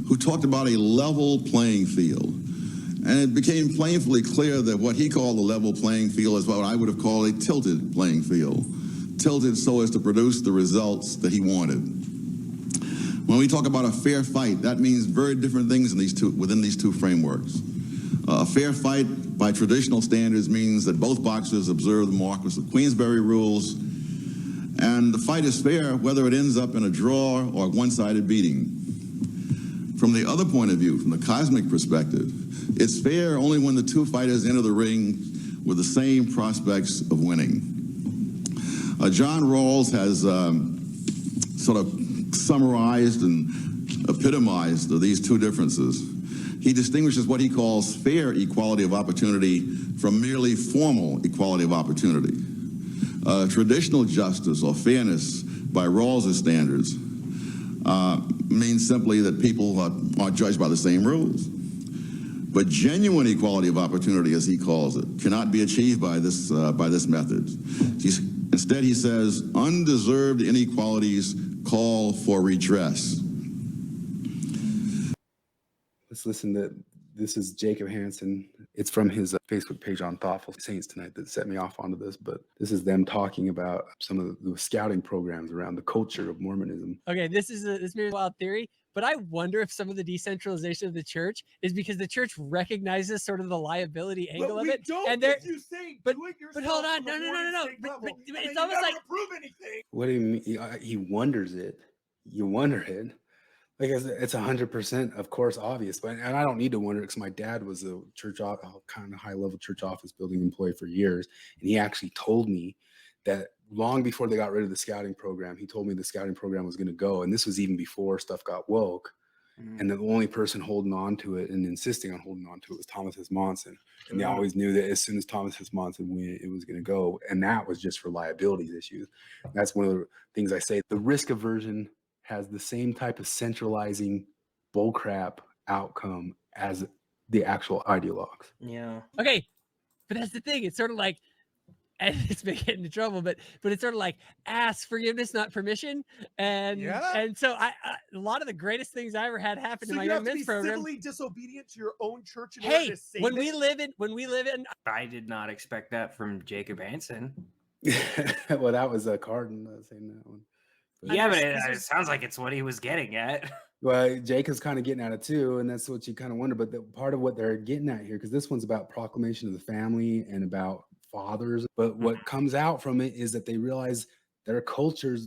Speaker 10: who talked about a level playing field. And it became painfully clear that what he called the level playing field is what I would have called a tilted playing field. Tilted so as to produce the results that he wanted. When we talk about a fair fight, that means very different things within these two frameworks. A fair fight by traditional standards means that both boxers observe the Marquis of Queensberry rules, and the fight is fair whether it ends up in a draw or a one-sided beating. From the other point of view, from the cosmic perspective, it's fair only when the two fighters enter the ring with the same prospects of winning. John Rawls has sort of summarized and epitomized these two differences. He distinguishes what he calls fair equality of opportunity from merely formal equality of opportunity. Traditional justice or fairness by Rawls' standards means simply that people are judged by the same rules. But genuine equality of opportunity, as he calls it, cannot be achieved by this method. Instead, he says, undeserved inequalities call for redress.
Speaker 1: Let's listen to, this is Jacob Hansen. It's from his Facebook page on Thoughtful Saints Tonight that set me off onto this, but this is them talking about some of the scouting programs around the culture of Mormonism.
Speaker 11: Okay, this may be a wild theory, but I wonder if some of the decentralization of the church is because the church recognizes sort of the liability angle of it. And they're, but hold on, no. But it's almost like
Speaker 12: prove anything.
Speaker 1: What do you mean? He wonders it. You wonder it. Like it's 100%, of course, obvious. But and I don't need to wonder because my dad was a kind of high-level church office building employee for years, and he actually told me that long before they got rid of the scouting program, he told me the scouting program was going to go, and this was even before stuff got woke. And the only person holding on to it and insisting on holding on to it was Thomas S. Monson. And they always knew that as soon as Thomas S. Monson went, it was going to go. And that was just for liabilities issues. That's one of the things I say. The risk aversion has the same type of centralizing bullcrap outcome as the actual ideologues.
Speaker 2: Yeah.
Speaker 11: okay, but that's the thing. It's sort of like, and it's been getting into trouble, but it's sort of like ask forgiveness, not permission. And so I a lot of the greatest things I ever had happen
Speaker 12: So
Speaker 11: in my
Speaker 12: you
Speaker 11: young
Speaker 12: have to
Speaker 11: men's
Speaker 12: be
Speaker 11: program.
Speaker 12: civilly disobedient to your own church in order
Speaker 11: Hey,
Speaker 12: to save
Speaker 11: when
Speaker 12: it?
Speaker 11: we live in
Speaker 2: I did not expect that from Jacob Hansen.
Speaker 1: Well, that was a Carden saying that one.
Speaker 2: Yeah, but it sounds like it's what he was getting at.
Speaker 1: Well, Jacob's kind of getting at it too, and that's what you kind of wonder. But part of what they're getting at here, because this one's about proclamation of the family and about fathers, but what comes out from it is that they realize the culture's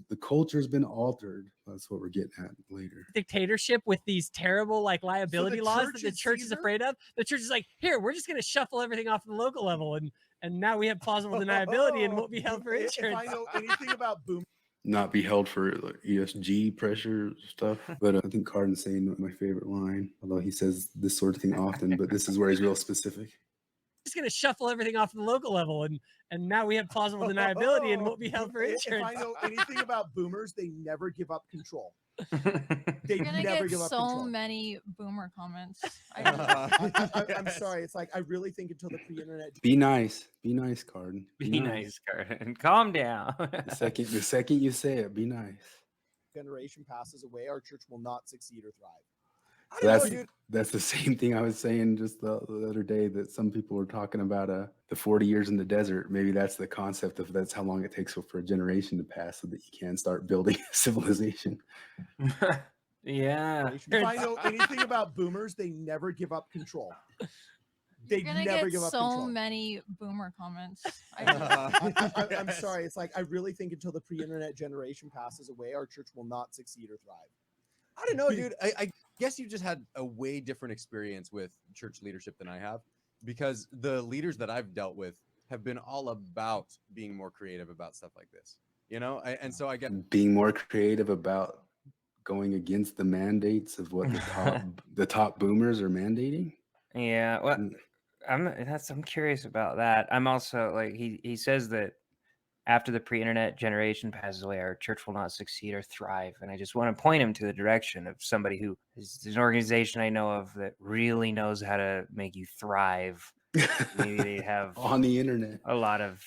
Speaker 1: been altered. That's what we're getting at later.
Speaker 11: dictatorship with these terrible like liability laws that the church is afraid of. The church is like, here, we're just going to shuffle everything off at the local level, and now we have plausible deniability and won't be held for insurance.
Speaker 12: If I know anything about boom,
Speaker 1: Not be held for like ESG pressure stuff. But I think Carden's saying my favorite line, although he says this sort of thing often, but this is where he's real specific.
Speaker 11: Just going to shuffle everything off at the local level, and now we have plausible deniability and won't be held for
Speaker 12: if
Speaker 11: insurance.
Speaker 12: I know anything about boomers, they never give up control. They
Speaker 13: You're gonna
Speaker 12: never
Speaker 13: get
Speaker 12: give up
Speaker 13: so
Speaker 12: control.
Speaker 13: many boomer comments.
Speaker 12: I'm sorry. It's like I really think until the pre-internet.
Speaker 1: Be nice, Carden.
Speaker 2: Be nice, Carden. Calm down.
Speaker 1: The second you say it, be nice.
Speaker 12: generation passes away, our church will not succeed or thrive. I
Speaker 1: So
Speaker 12: don't know, dude.
Speaker 1: that's the same thing I was saying just the other day, that some people were talking about the 40 years in the desert. Maybe that's the concept of that's how long it takes for a generation to pass so that you can start building a civilization.
Speaker 2: Yeah.
Speaker 12: If I know anything about boomers, they never give up control. They
Speaker 13: You're gonna
Speaker 12: never
Speaker 13: get
Speaker 12: give up
Speaker 13: so
Speaker 12: control.
Speaker 13: many boomer comments.
Speaker 12: I'm sorry. It's like I really think until the pre-internet generation passes away, our church will not succeed or thrive.
Speaker 14: I don't know, dude. I guess you just had a way different experience with church leadership than I have, because the leaders that I've dealt with have been all about being more creative about stuff like this, you know? And so I get
Speaker 1: being more creative about going against the mandates of what the top boomers are mandating.
Speaker 2: Yeah. Well, I'm curious about that. I'm also like he says that after the pre-internet generation passes away, our church will not succeed or thrive. And I just want to point him to the direction of somebody who is an organization I know of that really knows how to make you thrive. Maybe they have
Speaker 1: on the internet
Speaker 2: a lot of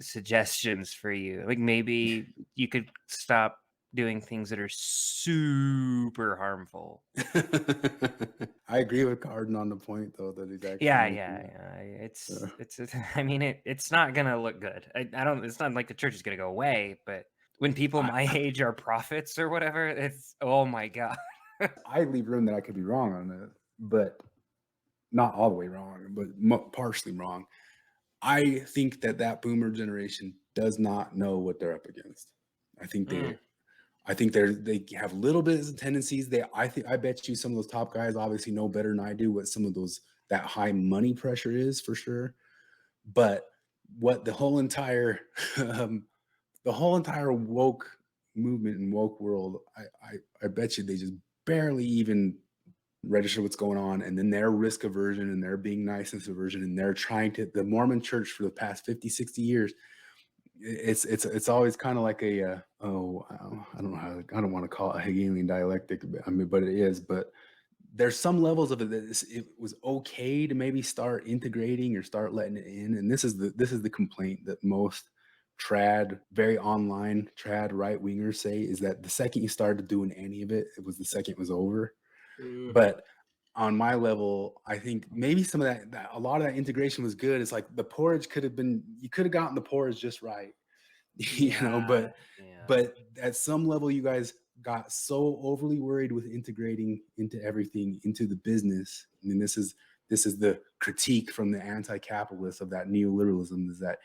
Speaker 2: suggestions for you. Like maybe you could stop doing things that are super harmful.
Speaker 1: I agree with Carden on the point, though, that he's actually
Speaker 2: It's I mean it's not gonna look good. I don't. It's not like the church is gonna go away, but when people my age are prophets or whatever, it's oh my god.
Speaker 1: I leave room that I could be wrong on it, but not all the way wrong, but partially wrong. I think that boomer generation does not know what they're up against. I think they have little bits of tendencies. I bet you some of those top guys obviously know better than I do what some of that high money pressure is for sure. But what the whole entire woke movement and woke world, I bet you they just barely even register what's going on, and then their risk aversion and their being niceness aversion, and they're trying to, the Mormon church for the past 50, 60 years, it's always kind of like I don't know I don't want to call it a Hegelian dialectic, but it is. But there's some levels of it that it was okay to maybe start integrating or start letting it in. And this is the complaint that most very online trad right wingers say, is that the second you started doing any of it, it was the second it was over. But on my level, I think maybe some of that a lot of that integration was good. It's like the porridge you could have gotten the porridge just right, but at some level you guys got so overly worried with integrating into everything, into the business. I mean, this is the critique from the anti-capitalists of that neoliberalism, is that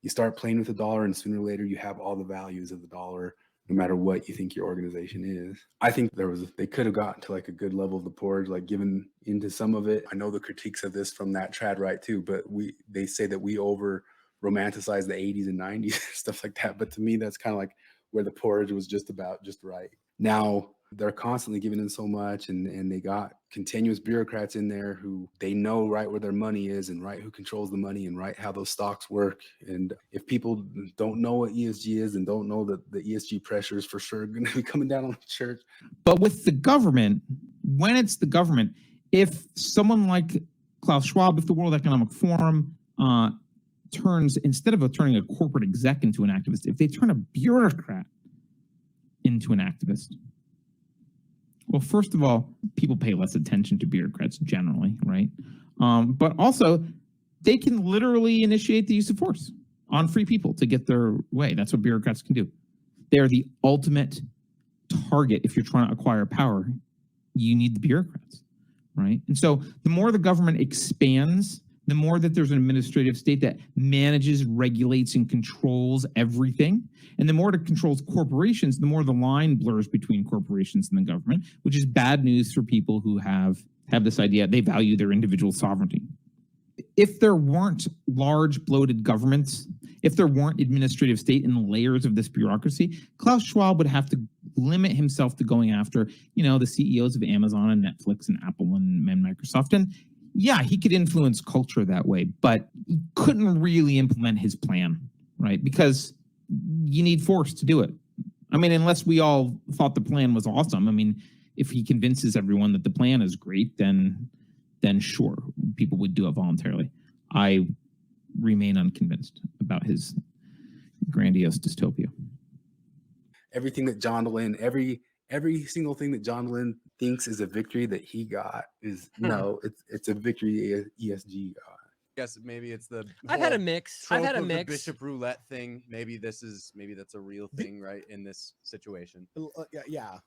Speaker 1: you start playing with the dollar and sooner or later you have all the values of the dollar, no matter what you think your organization is. I think they could have gotten to like a good level of the porridge, like given into some of it. I know the critiques of this from that trad right too, but they say that we over romanticize the 80s and 90s, stuff like that. But to me, that's kind of like where the porridge was just right. Now they're constantly giving in so much, and they got continuous bureaucrats in there who they know right where their money is and right who controls the money and right how those stocks work. And if people don't know what ESG is and don't know that the ESG pressure is for sure going to be coming down on the church.
Speaker 7: But with the government, when it's the government, if someone like Klaus Schwab, if the World Economic Forum instead of turning a corporate exec into an activist, if they turn a bureaucrat into an activist, well, first of all, people pay less attention to bureaucrats generally, right? But also, they can literally initiate the use of force on free people to get their way. That's what bureaucrats can do. They're the ultimate target. If you're trying to acquire power, you need the bureaucrats, right? And so the more the government expands, the more that there's an administrative state that manages, regulates, and controls everything, and the more it controls corporations, the more the line blurs between corporations and the government, which is bad news for people who have this idea they value their individual sovereignty. If there weren't large bloated governments, if there weren't administrative state in the layers of this bureaucracy, Klaus Schwab would have to limit himself to going after, the CEOs of Amazon and Netflix and Apple and Microsoft. And yeah, he could influence culture that way, but he couldn't really implement his plan, right? Because you need force to do it. I mean, unless we all thought the plan was awesome. I mean, if he convinces everyone that the plan is great, then sure, people would do it voluntarily. I remain unconvinced about his grandiose dystopia.
Speaker 1: Everything that John Lynn, every single thing that John Lynn thinks is a victory that he got is no, it's a victory ESG got.
Speaker 14: Guess maybe it's the
Speaker 11: I've had a
Speaker 14: whole
Speaker 11: mix.
Speaker 14: trope
Speaker 11: I've had a
Speaker 14: of the
Speaker 11: mix.
Speaker 14: bishop roulette thing. Maybe that's a real thing, right? In this situation.
Speaker 12: Yeah.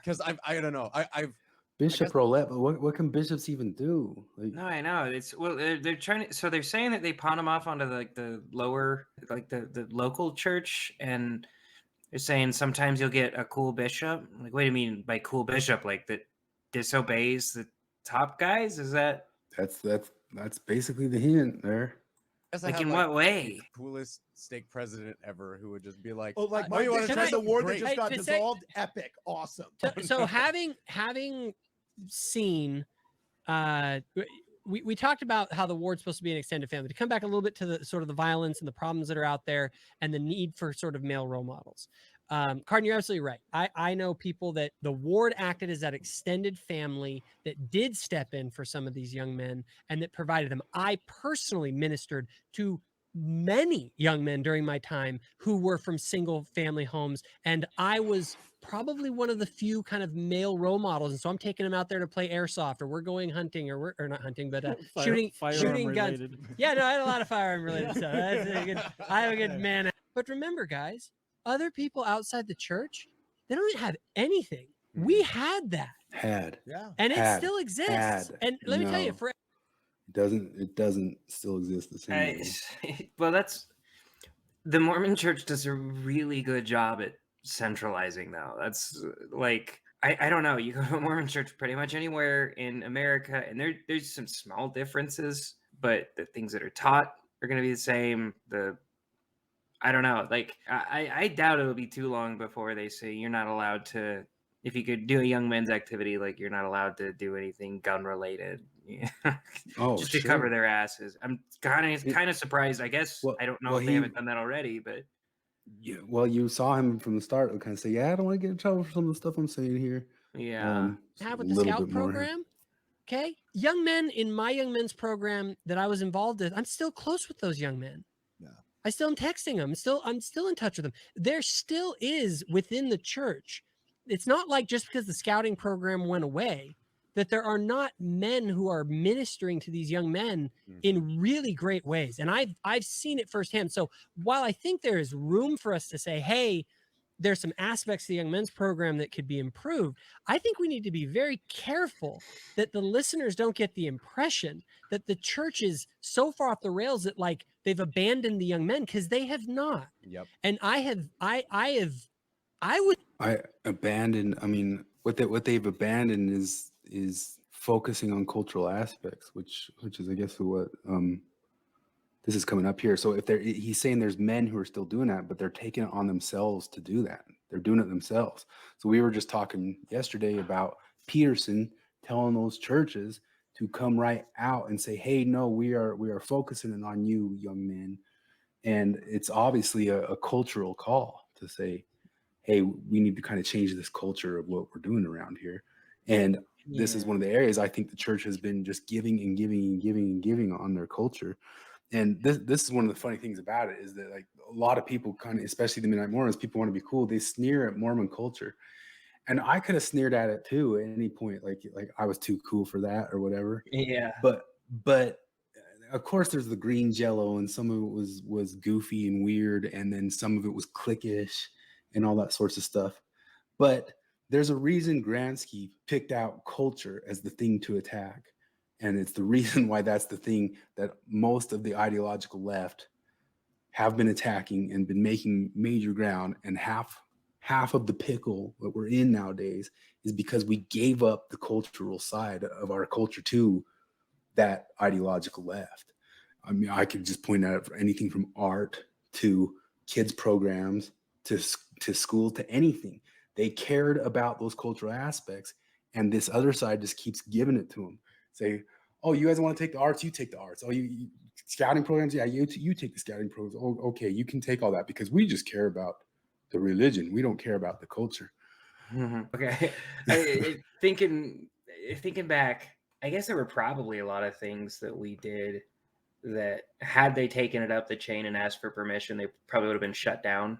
Speaker 14: Because I don't know. I've
Speaker 1: Bishop roulette, but what can bishops even do? Like,
Speaker 2: No, I know. It's well, they're trying to. So they're saying that they pawn them off onto like the lower, like the local church, and they're saying sometimes you'll get a cool bishop. Like, what do you mean by cool bishop? Like that disobeys the top guys? Is that
Speaker 1: that's basically the hint there.
Speaker 14: guess I
Speaker 2: like
Speaker 14: have,
Speaker 2: in
Speaker 14: like,
Speaker 2: what way?
Speaker 14: the coolest stake president ever who would just be like,
Speaker 12: Oh, like
Speaker 14: you want to
Speaker 12: can
Speaker 14: try
Speaker 12: I, the
Speaker 14: something
Speaker 12: war
Speaker 14: great?
Speaker 12: that just got
Speaker 11: to say-
Speaker 12: dissolved? Epic. Awesome.
Speaker 11: So having seen we talked about how the ward's supposed to be an extended family. To come back a little bit to the sort of the violence and the problems that are out there and the need for sort of male role models. Cardin, you're absolutely right. I know people that the ward acted as that extended family that did step in for some of these young men and that provided them. I personally ministered to many young men during my time who were from single family homes, and I was probably one of the few kind of male role models. And so I'm taking them out there to play airsoft, or we're going hunting, or not hunting, but shooting guns. Yeah, no, I had a lot of firearm related stuff. I have a good man. But remember, guys, other people outside the church, they don't have anything. We had that.
Speaker 12: Yeah.
Speaker 11: And it still exists. And let me tell you, for
Speaker 1: it doesn't still exist the same way.
Speaker 2: Well, that's the Mormon Church does a really good job at centralizing, though. That's like I don't know. You go to a Mormon church pretty much anywhere in America, and there's some small differences, but the things that are taught are going to be the same. I don't know. Like I doubt it'll be too long before they say you're not allowed to. If you could do a young men's activity, like you're not allowed to do anything gun related, just to cover their asses. I'm kind of surprised. I guess I don't know if they haven't done that already, but
Speaker 1: yeah. Well, you saw him from the start. Kind of say, "Yeah, I don't want to get in trouble for some of the stuff I'm saying here."
Speaker 2: Yeah,
Speaker 11: have with the scout program. Okay, young men in my young men's program that I was involved with, I'm still close with those young men.
Speaker 12: Yeah,
Speaker 11: I still am texting them. I'm still in touch with them. There still is within the church. It's not like just because the scouting program went away that there are not men who are ministering to these young men in really great ways. And I've seen it firsthand. So while I think there is room for us to say, hey, there's some aspects of the young men's program that could be improved, I think we need to be very careful that the listeners don't get the impression that the church is so far off the rails that like they've abandoned the young men, because they have not.
Speaker 14: Yep.
Speaker 11: And
Speaker 1: I mean, what they've abandoned is focusing on cultural aspects, which is, I guess, what this is coming up here. So if he's saying there's men who are still doing that, but they're taking it on themselves to do that. They're doing it themselves. So we were just talking yesterday about Peterson telling those churches to come right out and say, hey, no, we are focusing on you, young men. And it's obviously a cultural call to say, hey, we need to kind of change this culture of what we're doing around here. And this is one of the areas I think the church has been just giving and giving and giving and giving on their culture. And this is one of the funny things about it, is that like a lot of people kind of, especially the Midnight Mormons, people want to be cool. They sneer at Mormon culture. And I could have sneered at it too at any point. Like I was too cool for that or whatever.
Speaker 2: Yeah.
Speaker 1: But of course there's the green jello, and some of it was goofy and weird. And then some of it was cliquish and all that sorts of stuff. But there's a reason Gramsci picked out culture as the thing to attack. And it's the reason why that's the thing that most of the ideological left have been attacking and been making major ground. And half of the pickle that we're in nowadays is because we gave up the cultural side of our culture to that ideological left. I mean, I could just point out anything from art to kids programs to school to anything. They cared about those cultural aspects, and this other side just keeps giving it to them. Say, oh, you guys want to take the arts? You take the arts. Oh, you scouting programs? Yeah, you take the scouting programs. Oh, okay, you can take all that because we just care about the religion. We don't care about the culture.
Speaker 2: Okay. Thinking back, I guess there were probably a lot of things that we did that had they taken it up the chain and asked for permission, they probably would have been shut down.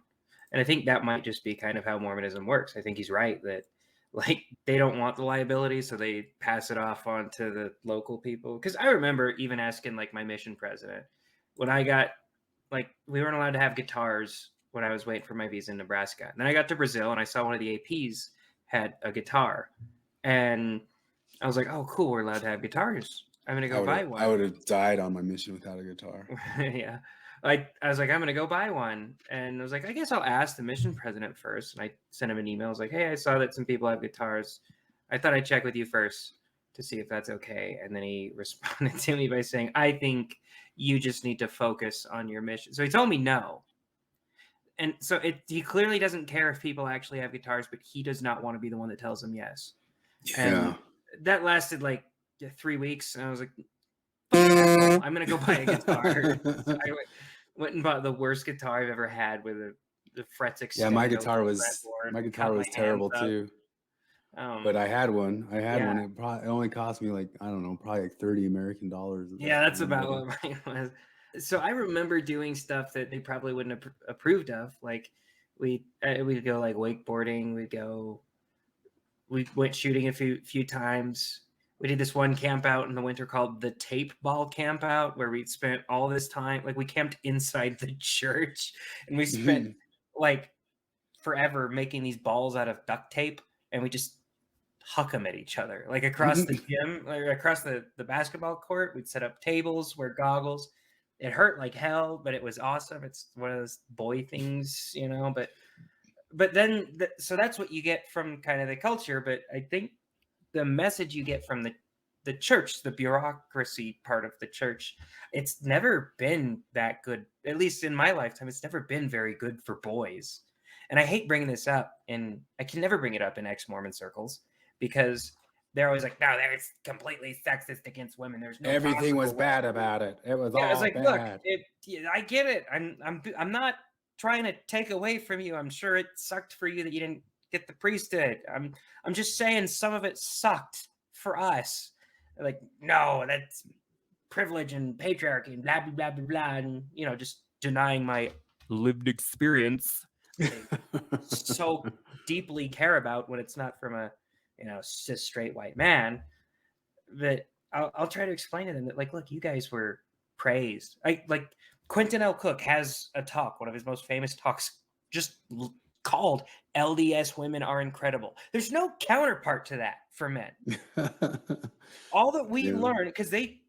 Speaker 2: And I think that might just be kind of how Mormonism works. I think he's right that like they don't want the liability, so they pass it off onto the local people. Because I remember even asking like my mission president when I got like we weren't allowed to have guitars when I was waiting for my visa in Nebraska. And then I got to Brazil and I saw one of the APs had a guitar, and I was like, "Oh, cool, we're allowed to have guitars. I'm gonna go buy one."
Speaker 1: I would have died on my mission without a guitar.
Speaker 2: Yeah. I was like, I'm gonna go buy one. And I was like, I guess I'll ask the mission president first. And I sent him an email. I was like, hey, I saw that some people have guitars. I thought I'd check with you first to see if that's okay. And then he responded to me by saying, I think you just need to focus on your mission. So he told me no. And so he clearly doesn't care if people actually have guitars, but he does not want to be the one that tells them yes.
Speaker 1: Yeah.
Speaker 2: And that lasted like 3 weeks. And I was like, I'm gonna go buy a guitar. So I went and bought the worst guitar I've ever had with the frets extended.
Speaker 1: Yeah, my guitar
Speaker 2: over the
Speaker 1: was
Speaker 2: fretboard,
Speaker 1: terrible
Speaker 2: cut my hands
Speaker 1: too.
Speaker 2: up.
Speaker 1: But I had one.
Speaker 2: yeah.
Speaker 1: It only cost me like, I don't know, probably like $30 American.
Speaker 2: Yeah, that's about what mine was. So I remember doing stuff that they probably wouldn't have approved of. Like we'd go like wakeboarding. We went shooting a few times. We did this one camp out in the winter called the tape ball camp out, where we spent all this time, like we camped inside the church, and we spent like forever making these balls out of duct tape, and we just huck them at each other, like across the gym, like across the basketball court. We'd set up tables, wear goggles. It hurt like hell, but it was awesome. It's one of those boy things, you know, but then, so that's what you get from kind of the culture. But I think the message you get from the church, the bureaucracy part of the church, it's never been that good. At least in my lifetime, it's never been very good for boys. And I hate bringing this up, and I can never bring it up in ex-Mormon circles because they're always like, no, that's completely sexist against women. There's no
Speaker 1: Everything was
Speaker 2: possible
Speaker 1: bad
Speaker 2: way."
Speaker 1: about it. It was
Speaker 2: Yeah,
Speaker 1: all
Speaker 2: I was like,
Speaker 1: bad.
Speaker 2: look, I get it. I'm not trying to take away from you. I'm sure it sucked for you that you didn't get the priesthood. I'm just saying some of it sucked for us. Like, no, that's privilege and patriarchy and blah blah blah blah blah, and you know, just denying my lived experience. So deeply care about when it's not from a cis straight white man. That I'll try to explain to them that, like, look, you guys were praised. Like Quentin L. Cook has a talk, one of his most famous talks, just called LDS Women Are Incredible. There's no counterpart to that for men. All that we learned, because they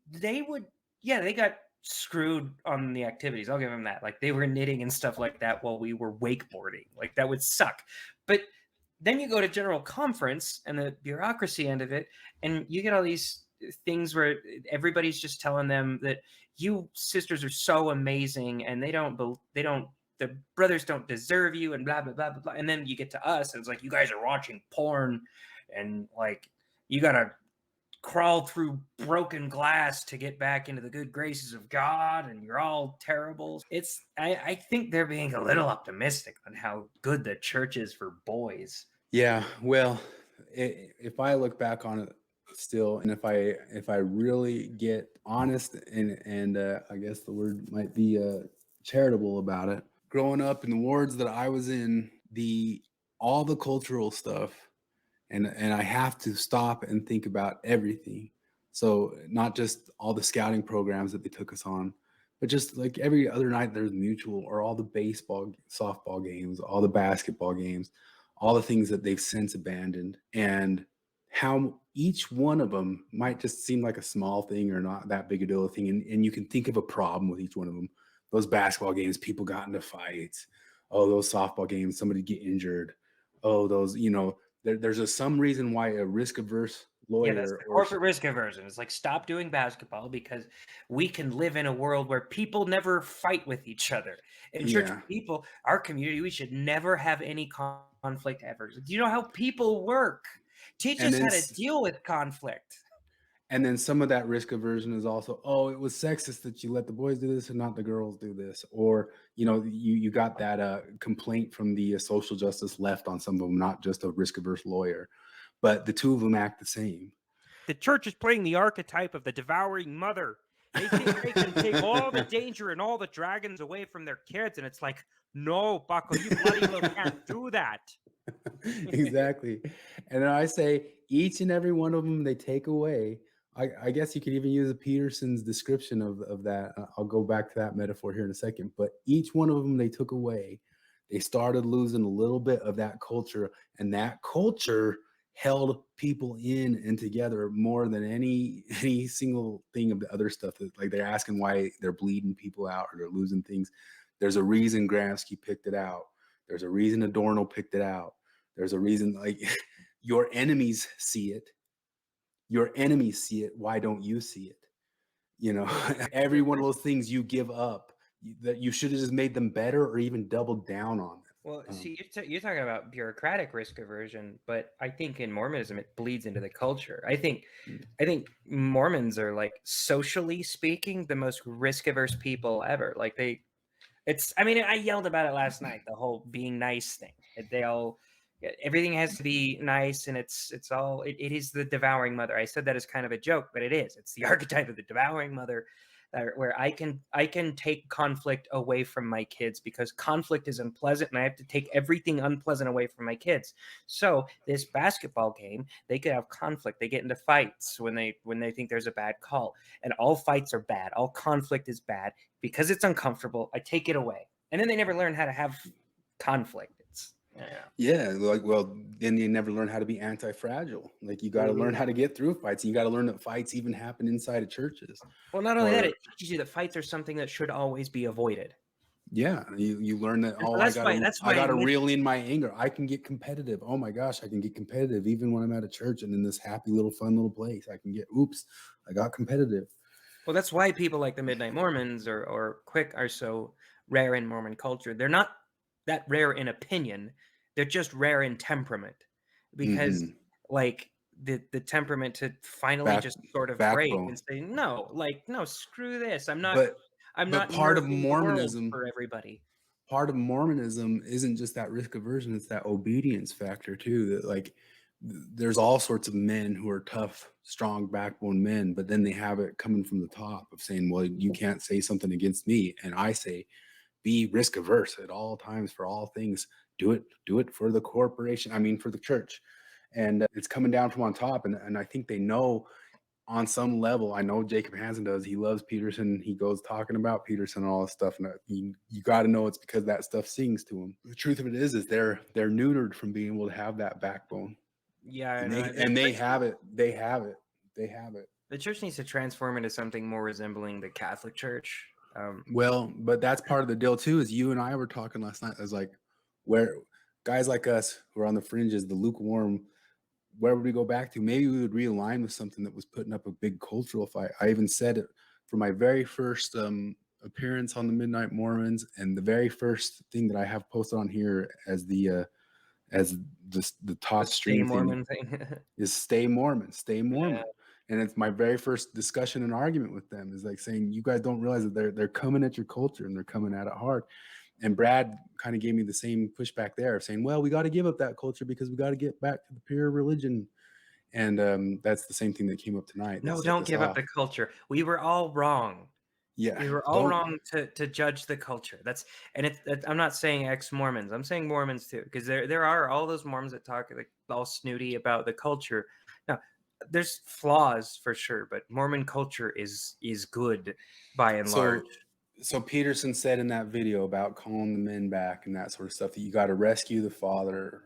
Speaker 2: got screwed on the activities. I'll give them that. Like, they were knitting and stuff like that while we were wakeboarding. Like, that would suck. But then you go to General Conference and the bureaucracy end of it, and you get all these things where everybody's just telling them that you sisters are so amazing, and the brothers don't deserve you, and blah blah blah blah blah. And then you get to us, and it's like, you guys are watching porn, and like you gotta crawl through broken glass to get back into the good graces of God, and you're all terrible. I think they're being a little optimistic on how good the church is for boys.
Speaker 1: Yeah, well, if I look back on it still, and if I really get honest and I guess the word might be charitable about it, growing up in the wards that I was in, all the cultural stuff, and I have to stop and think about everything. So not just all the scouting programs that they took us on, but just like every other night there's mutual, or all the baseball, softball games, all the basketball games, all the things that they've since abandoned, and how each one of them might just seem like a small thing or not that big a deal thing. And you can think of a problem with each one of them. Those basketball games, people got into fights. Oh, those softball games, somebody get injured. Oh, those, there's just some reason why a risk-averse lawyer.
Speaker 2: Yeah, that's the corporate risk aversion. It's like, stop doing basketball because we can live in a world where people never fight with each other. In church people, our community, we should never have any conflict ever. Do you know how people work? Teach us how to deal with conflict.
Speaker 1: And then some of that risk aversion is also, oh, it was sexist that you let the boys do this and not the girls do this. Or, you got that complaint from the social justice left on some of them, not just a risk averse lawyer, but the two of them act the same.
Speaker 15: The church is playing the archetype of the devouring mother. They think they can take all the danger and all the dragons away from their kids. And it's like, no, Bucko, you bloody well can't do that.
Speaker 1: Exactly. And then I say each and every one of them they take away. I guess you could even use a Peterson's description of that. I'll go back to that metaphor here in a second. But each one of them they took away. They started losing a little bit of that culture, and that culture held people in and together more than any single thing of the other stuff. That, like, they're asking why they're bleeding people out or they're losing things. There's a reason Gramsci picked it out. There's a reason Adorno picked it out. There's a reason, like, your enemies see it. Your enemies see it. Why don't you see it? Every one of those things you give up, that you should have just made them better or even doubled down on them.
Speaker 2: Well, see, you're talking about bureaucratic risk aversion, but I think in Mormonism it bleeds into the culture. I think Mormons are, like, socially speaking, the most risk averse people ever. Like, I yelled about it last night, the whole being nice thing. Everything has to be nice, and it is the devouring mother. I said that as kind of a joke, but it is. It's the archetype of the devouring mother, where I can take conflict away from my kids because conflict is unpleasant, and I have to take everything unpleasant away from my kids. So this basketball game, they could have conflict. They get into fights when they think there's a bad call, and all fights are bad. All conflict is bad because it's uncomfortable. I take it away, and then they never learn how to have conflict.
Speaker 1: Yeah, like, well, then you never learn how to be anti-fragile. Like, you got to learn how to get through fights. And you got to learn that fights even happen inside of churches.
Speaker 2: Well, not only that, it teaches you that fights are something that should always be avoided.
Speaker 1: Yeah, you learn that. Oh, I got to reel in my anger. I can get competitive. Oh my gosh, I can get competitive even when I'm at a church and in this happy little fun little place. I can get. Oops, I got competitive.
Speaker 2: Well, that's why people like the Midnight Mormons or Quick are so rare in Mormon culture. They're not that rare in opinion. They're just rare in temperament, because like the temperament to finally just sort of break and say, no, screw this. I'm not
Speaker 1: part of Mormonism
Speaker 2: for everybody.
Speaker 1: Part of Mormonism isn't just that risk aversion, it's that obedience factor too. That, like, there's all sorts of men who are tough, strong backbone men, but then they have it coming from the top of saying, well, you can't say something against me. And I say, be risk averse at all times for all things. Do it for the corporation. For the church. And it's coming down from on top. And I think they know on some level. I know Jacob Hansen does. He loves Peterson. He goes talking about Peterson and all this stuff. And you got to know it's because that stuff sings to him. The truth of it is they're neutered from being able to have that backbone.
Speaker 2: Yeah.
Speaker 1: And they have it. They have it.
Speaker 2: The church needs to transform into something more resembling the Catholic Church.
Speaker 1: But that's part of the deal too, is you and I were talking last night. I was like, where guys like us who are on the fringes, the lukewarm, where would we go back to? Maybe we would realign with something that was putting up a big cultural fight. I even said it for my very first appearance on the Midnight Mormons, and the very first thing that I have posted on here as the top stream
Speaker 2: Mormon thing
Speaker 1: is stay Mormon.
Speaker 2: Yeah.
Speaker 1: And it's my very first discussion and argument with them, is like saying, you guys don't realize that they're coming at your culture and they're coming at it hard. And Brad kind of gave me the same pushback there of saying, well, we got to give up that culture because we got to get back to the pure religion. And that's the same thing that came up tonight.
Speaker 2: No, don't give up the culture. We were all wrong.
Speaker 1: Yeah,
Speaker 2: we were all wrong to judge the culture. I'm not saying ex-Mormons. I'm saying Mormons too, because there are all those Mormons that talk like all snooty about the culture. Now, there's flaws for sure, but Mormon culture is good by and large.
Speaker 1: So Peterson said in that video about calling the men back and that sort of stuff, that you got to rescue the father,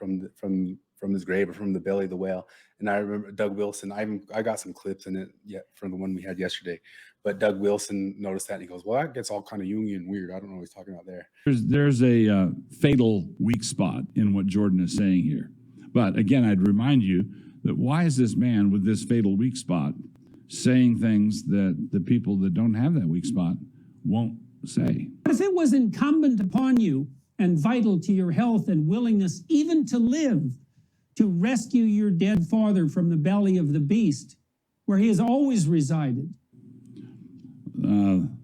Speaker 1: from his grave or from the belly of the whale. And I remember Doug Wilson. I got some clips in it yet from the one we had yesterday. But Doug Wilson noticed that and he goes, "Well, that gets all kind of Jungian weird. I don't know what he's talking about there."
Speaker 5: There's a fatal weak spot in what Jordan is saying here. But again, I'd remind you that why is this man with this fatal weak spot saying things that the people that don't have that weak spot won't say?
Speaker 16: But if it was incumbent upon you and vital to your health and willingness even to live, to rescue your dead father from the belly of the beast, where he has always resided.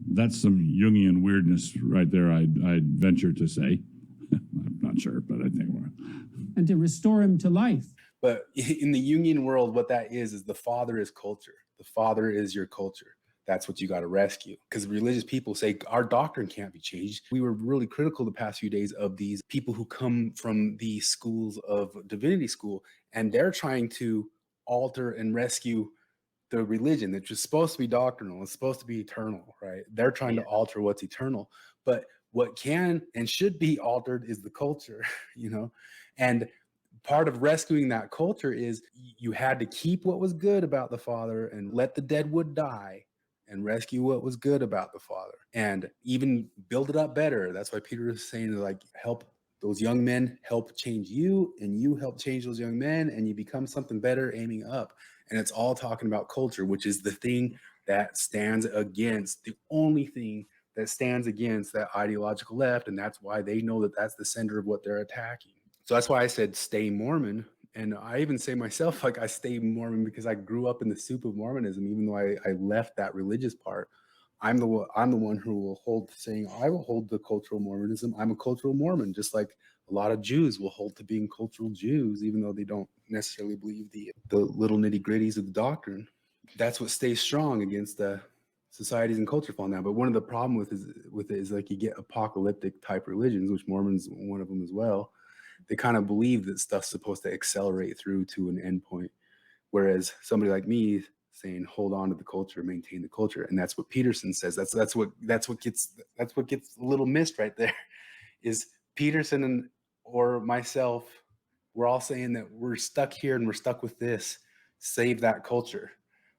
Speaker 5: That's some Jungian weirdness right there, I'd venture to say. I'm not sure, but I think we're...
Speaker 16: And to restore him to life.
Speaker 1: But in the Jungian world, what that is the father is culture. The father is your culture. That's what you got to rescue. Because religious people say our doctrine can't be changed. We were really critical the past few days of these people who come from the schools of divinity school, and they're trying to alter and rescue the religion that's just supposed to be doctrinal. It's supposed to be eternal, right? They're trying to alter what's eternal. But what can and should be altered is the culture, you know? And part of rescuing that culture is you had to keep what was good about the father and let the dead wood die and rescue what was good about the father and even build it up better. That's why Peter is saying, like, help those young men, help change you, and you help change those young men, and you become something better aiming up. And it's all talking about culture, which is the thing that stands against, the only thing that stands against that ideological left. And that's why they know that that's the center of what they're attacking. So that's why I said stay Mormon. And I even say myself, like, I stay Mormon because I grew up in the soup of Mormonism, even though I left that religious part. I'm the one who will hold saying, I will hold the cultural Mormonism. I'm a cultural Mormon, just like a lot of Jews will hold to being cultural Jews, even though they don't necessarily believe the little nitty gritties of the doctrine. That's what stays strong against the societies and culture falling down. But one of the problems with it is like you get apocalyptic type religions, which Mormons one of them as well. They kind of believe that stuff's supposed to accelerate through to an end point, whereas somebody like me saying hold on to the culture, maintain the culture, and that's what Peterson says. That's what gets a little missed right there. Is Peterson or myself? We're all saying that we're stuck here and we're stuck with this. Save that culture.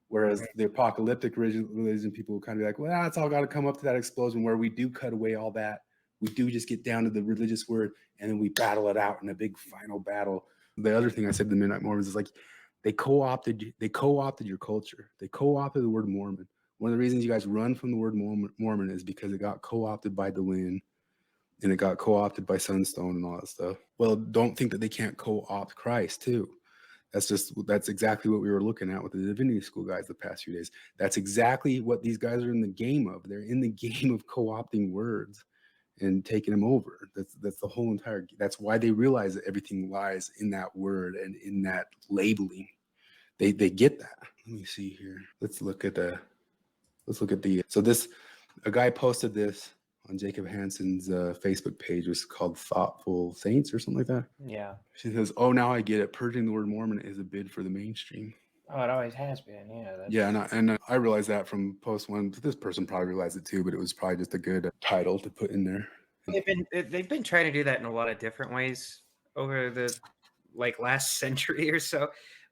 Speaker 1: Whereas the apocalyptic religion people will kind of be like, well, it's all got to come up to that explosion where we do cut away all that. We do just get down to the religious word and then we battle it out in a big final battle. The other thing I said to the Midnight Mormons is like, they co-opted your culture. They co-opted the word Mormon. One of the reasons you guys run from the word Mormon is because it got co-opted by Delenn and it got co-opted by Sunstone and all that stuff. Well, don't think that they can't co-opt Christ too. That's exactly what we were looking at with the divinity school guys the past few days. That's exactly what these guys are in the game of. They're in the game of co-opting words and taking them over. That's the whole entire. That's why they realize that everything lies in that word and in that labeling. They get that. Let me see here. Let's look at the. So a guy posted this on Jacob Hansen's Facebook page. It was called Thoughtful Saints or something like that.
Speaker 2: Yeah.
Speaker 1: She says, "Oh, now I get it. Purging the word Mormon is a bid for the mainstream."
Speaker 2: Oh, it always has been. Yeah.
Speaker 1: Yeah, and I realized that from post one. This person probably realized it too, but it was probably just a good title to put in there.
Speaker 2: They've been trying to do that in a lot of different ways over the last century or so,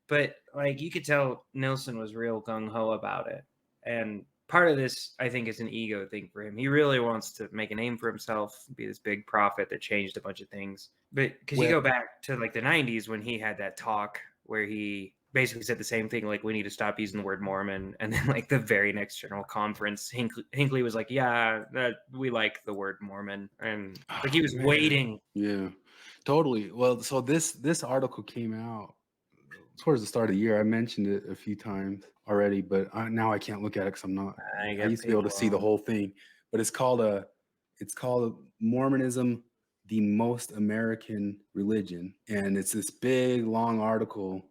Speaker 2: but you could tell Nilsson was real gung-ho about it. And part of this, I think, is an ego thing for him. He really wants to make a name for himself, be this big prophet that changed a bunch of things. But because you go back to the 90s when he had that talk where he basically said the same thing, we need to stop using the word Mormon. And then the very next general conference, Hinckley was like, yeah, we like the word Mormon. And he was waiting.
Speaker 1: Yeah, totally. Well, so this article came out towards the start of the year. I mentioned it a few times already, but now I can't look at it because I'm not. I used to be able to see the whole thing, but it's called Mormonism, the Most American Religion, and it's this big long article.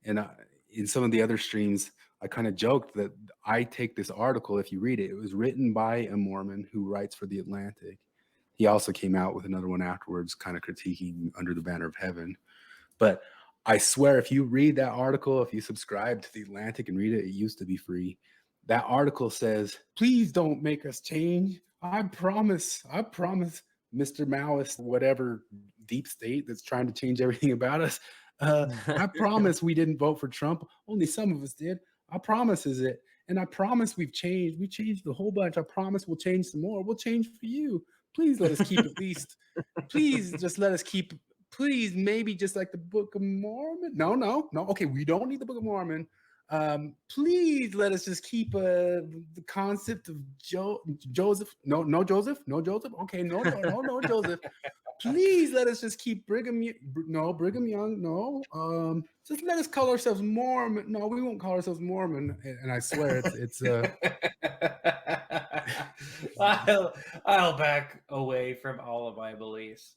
Speaker 1: And in some of the other streams, I kind of joked that I take this article. If you read it, it was written by a Mormon who writes for The Atlantic. He also came out with another one afterwards, kind of critiquing Under the Banner of Heaven. But I swear, if you read that article, if you subscribe to The Atlantic and read it, it used to be free. That article says, please don't make us change. I promise, Mr. Maoist, whatever deep state that's trying to change everything about us. I promise we didn't vote for Trump. Only some of us did. I promise is it. And I promise we've changed. We changed a whole bunch. I promise we'll change some more. We'll change for you. Please let us keep at least. Please just let us keep. Please, maybe just like the Book of Mormon. No. Okay, we don't need the Book of Mormon. Please let us just keep the concept of Joseph. No Joseph. Okay, no Joseph. please let us just keep Brigham Young. No, just let us call ourselves Mormon. No, we won't call ourselves Mormon. And I swear it's
Speaker 2: I'll back away from all of my beliefs.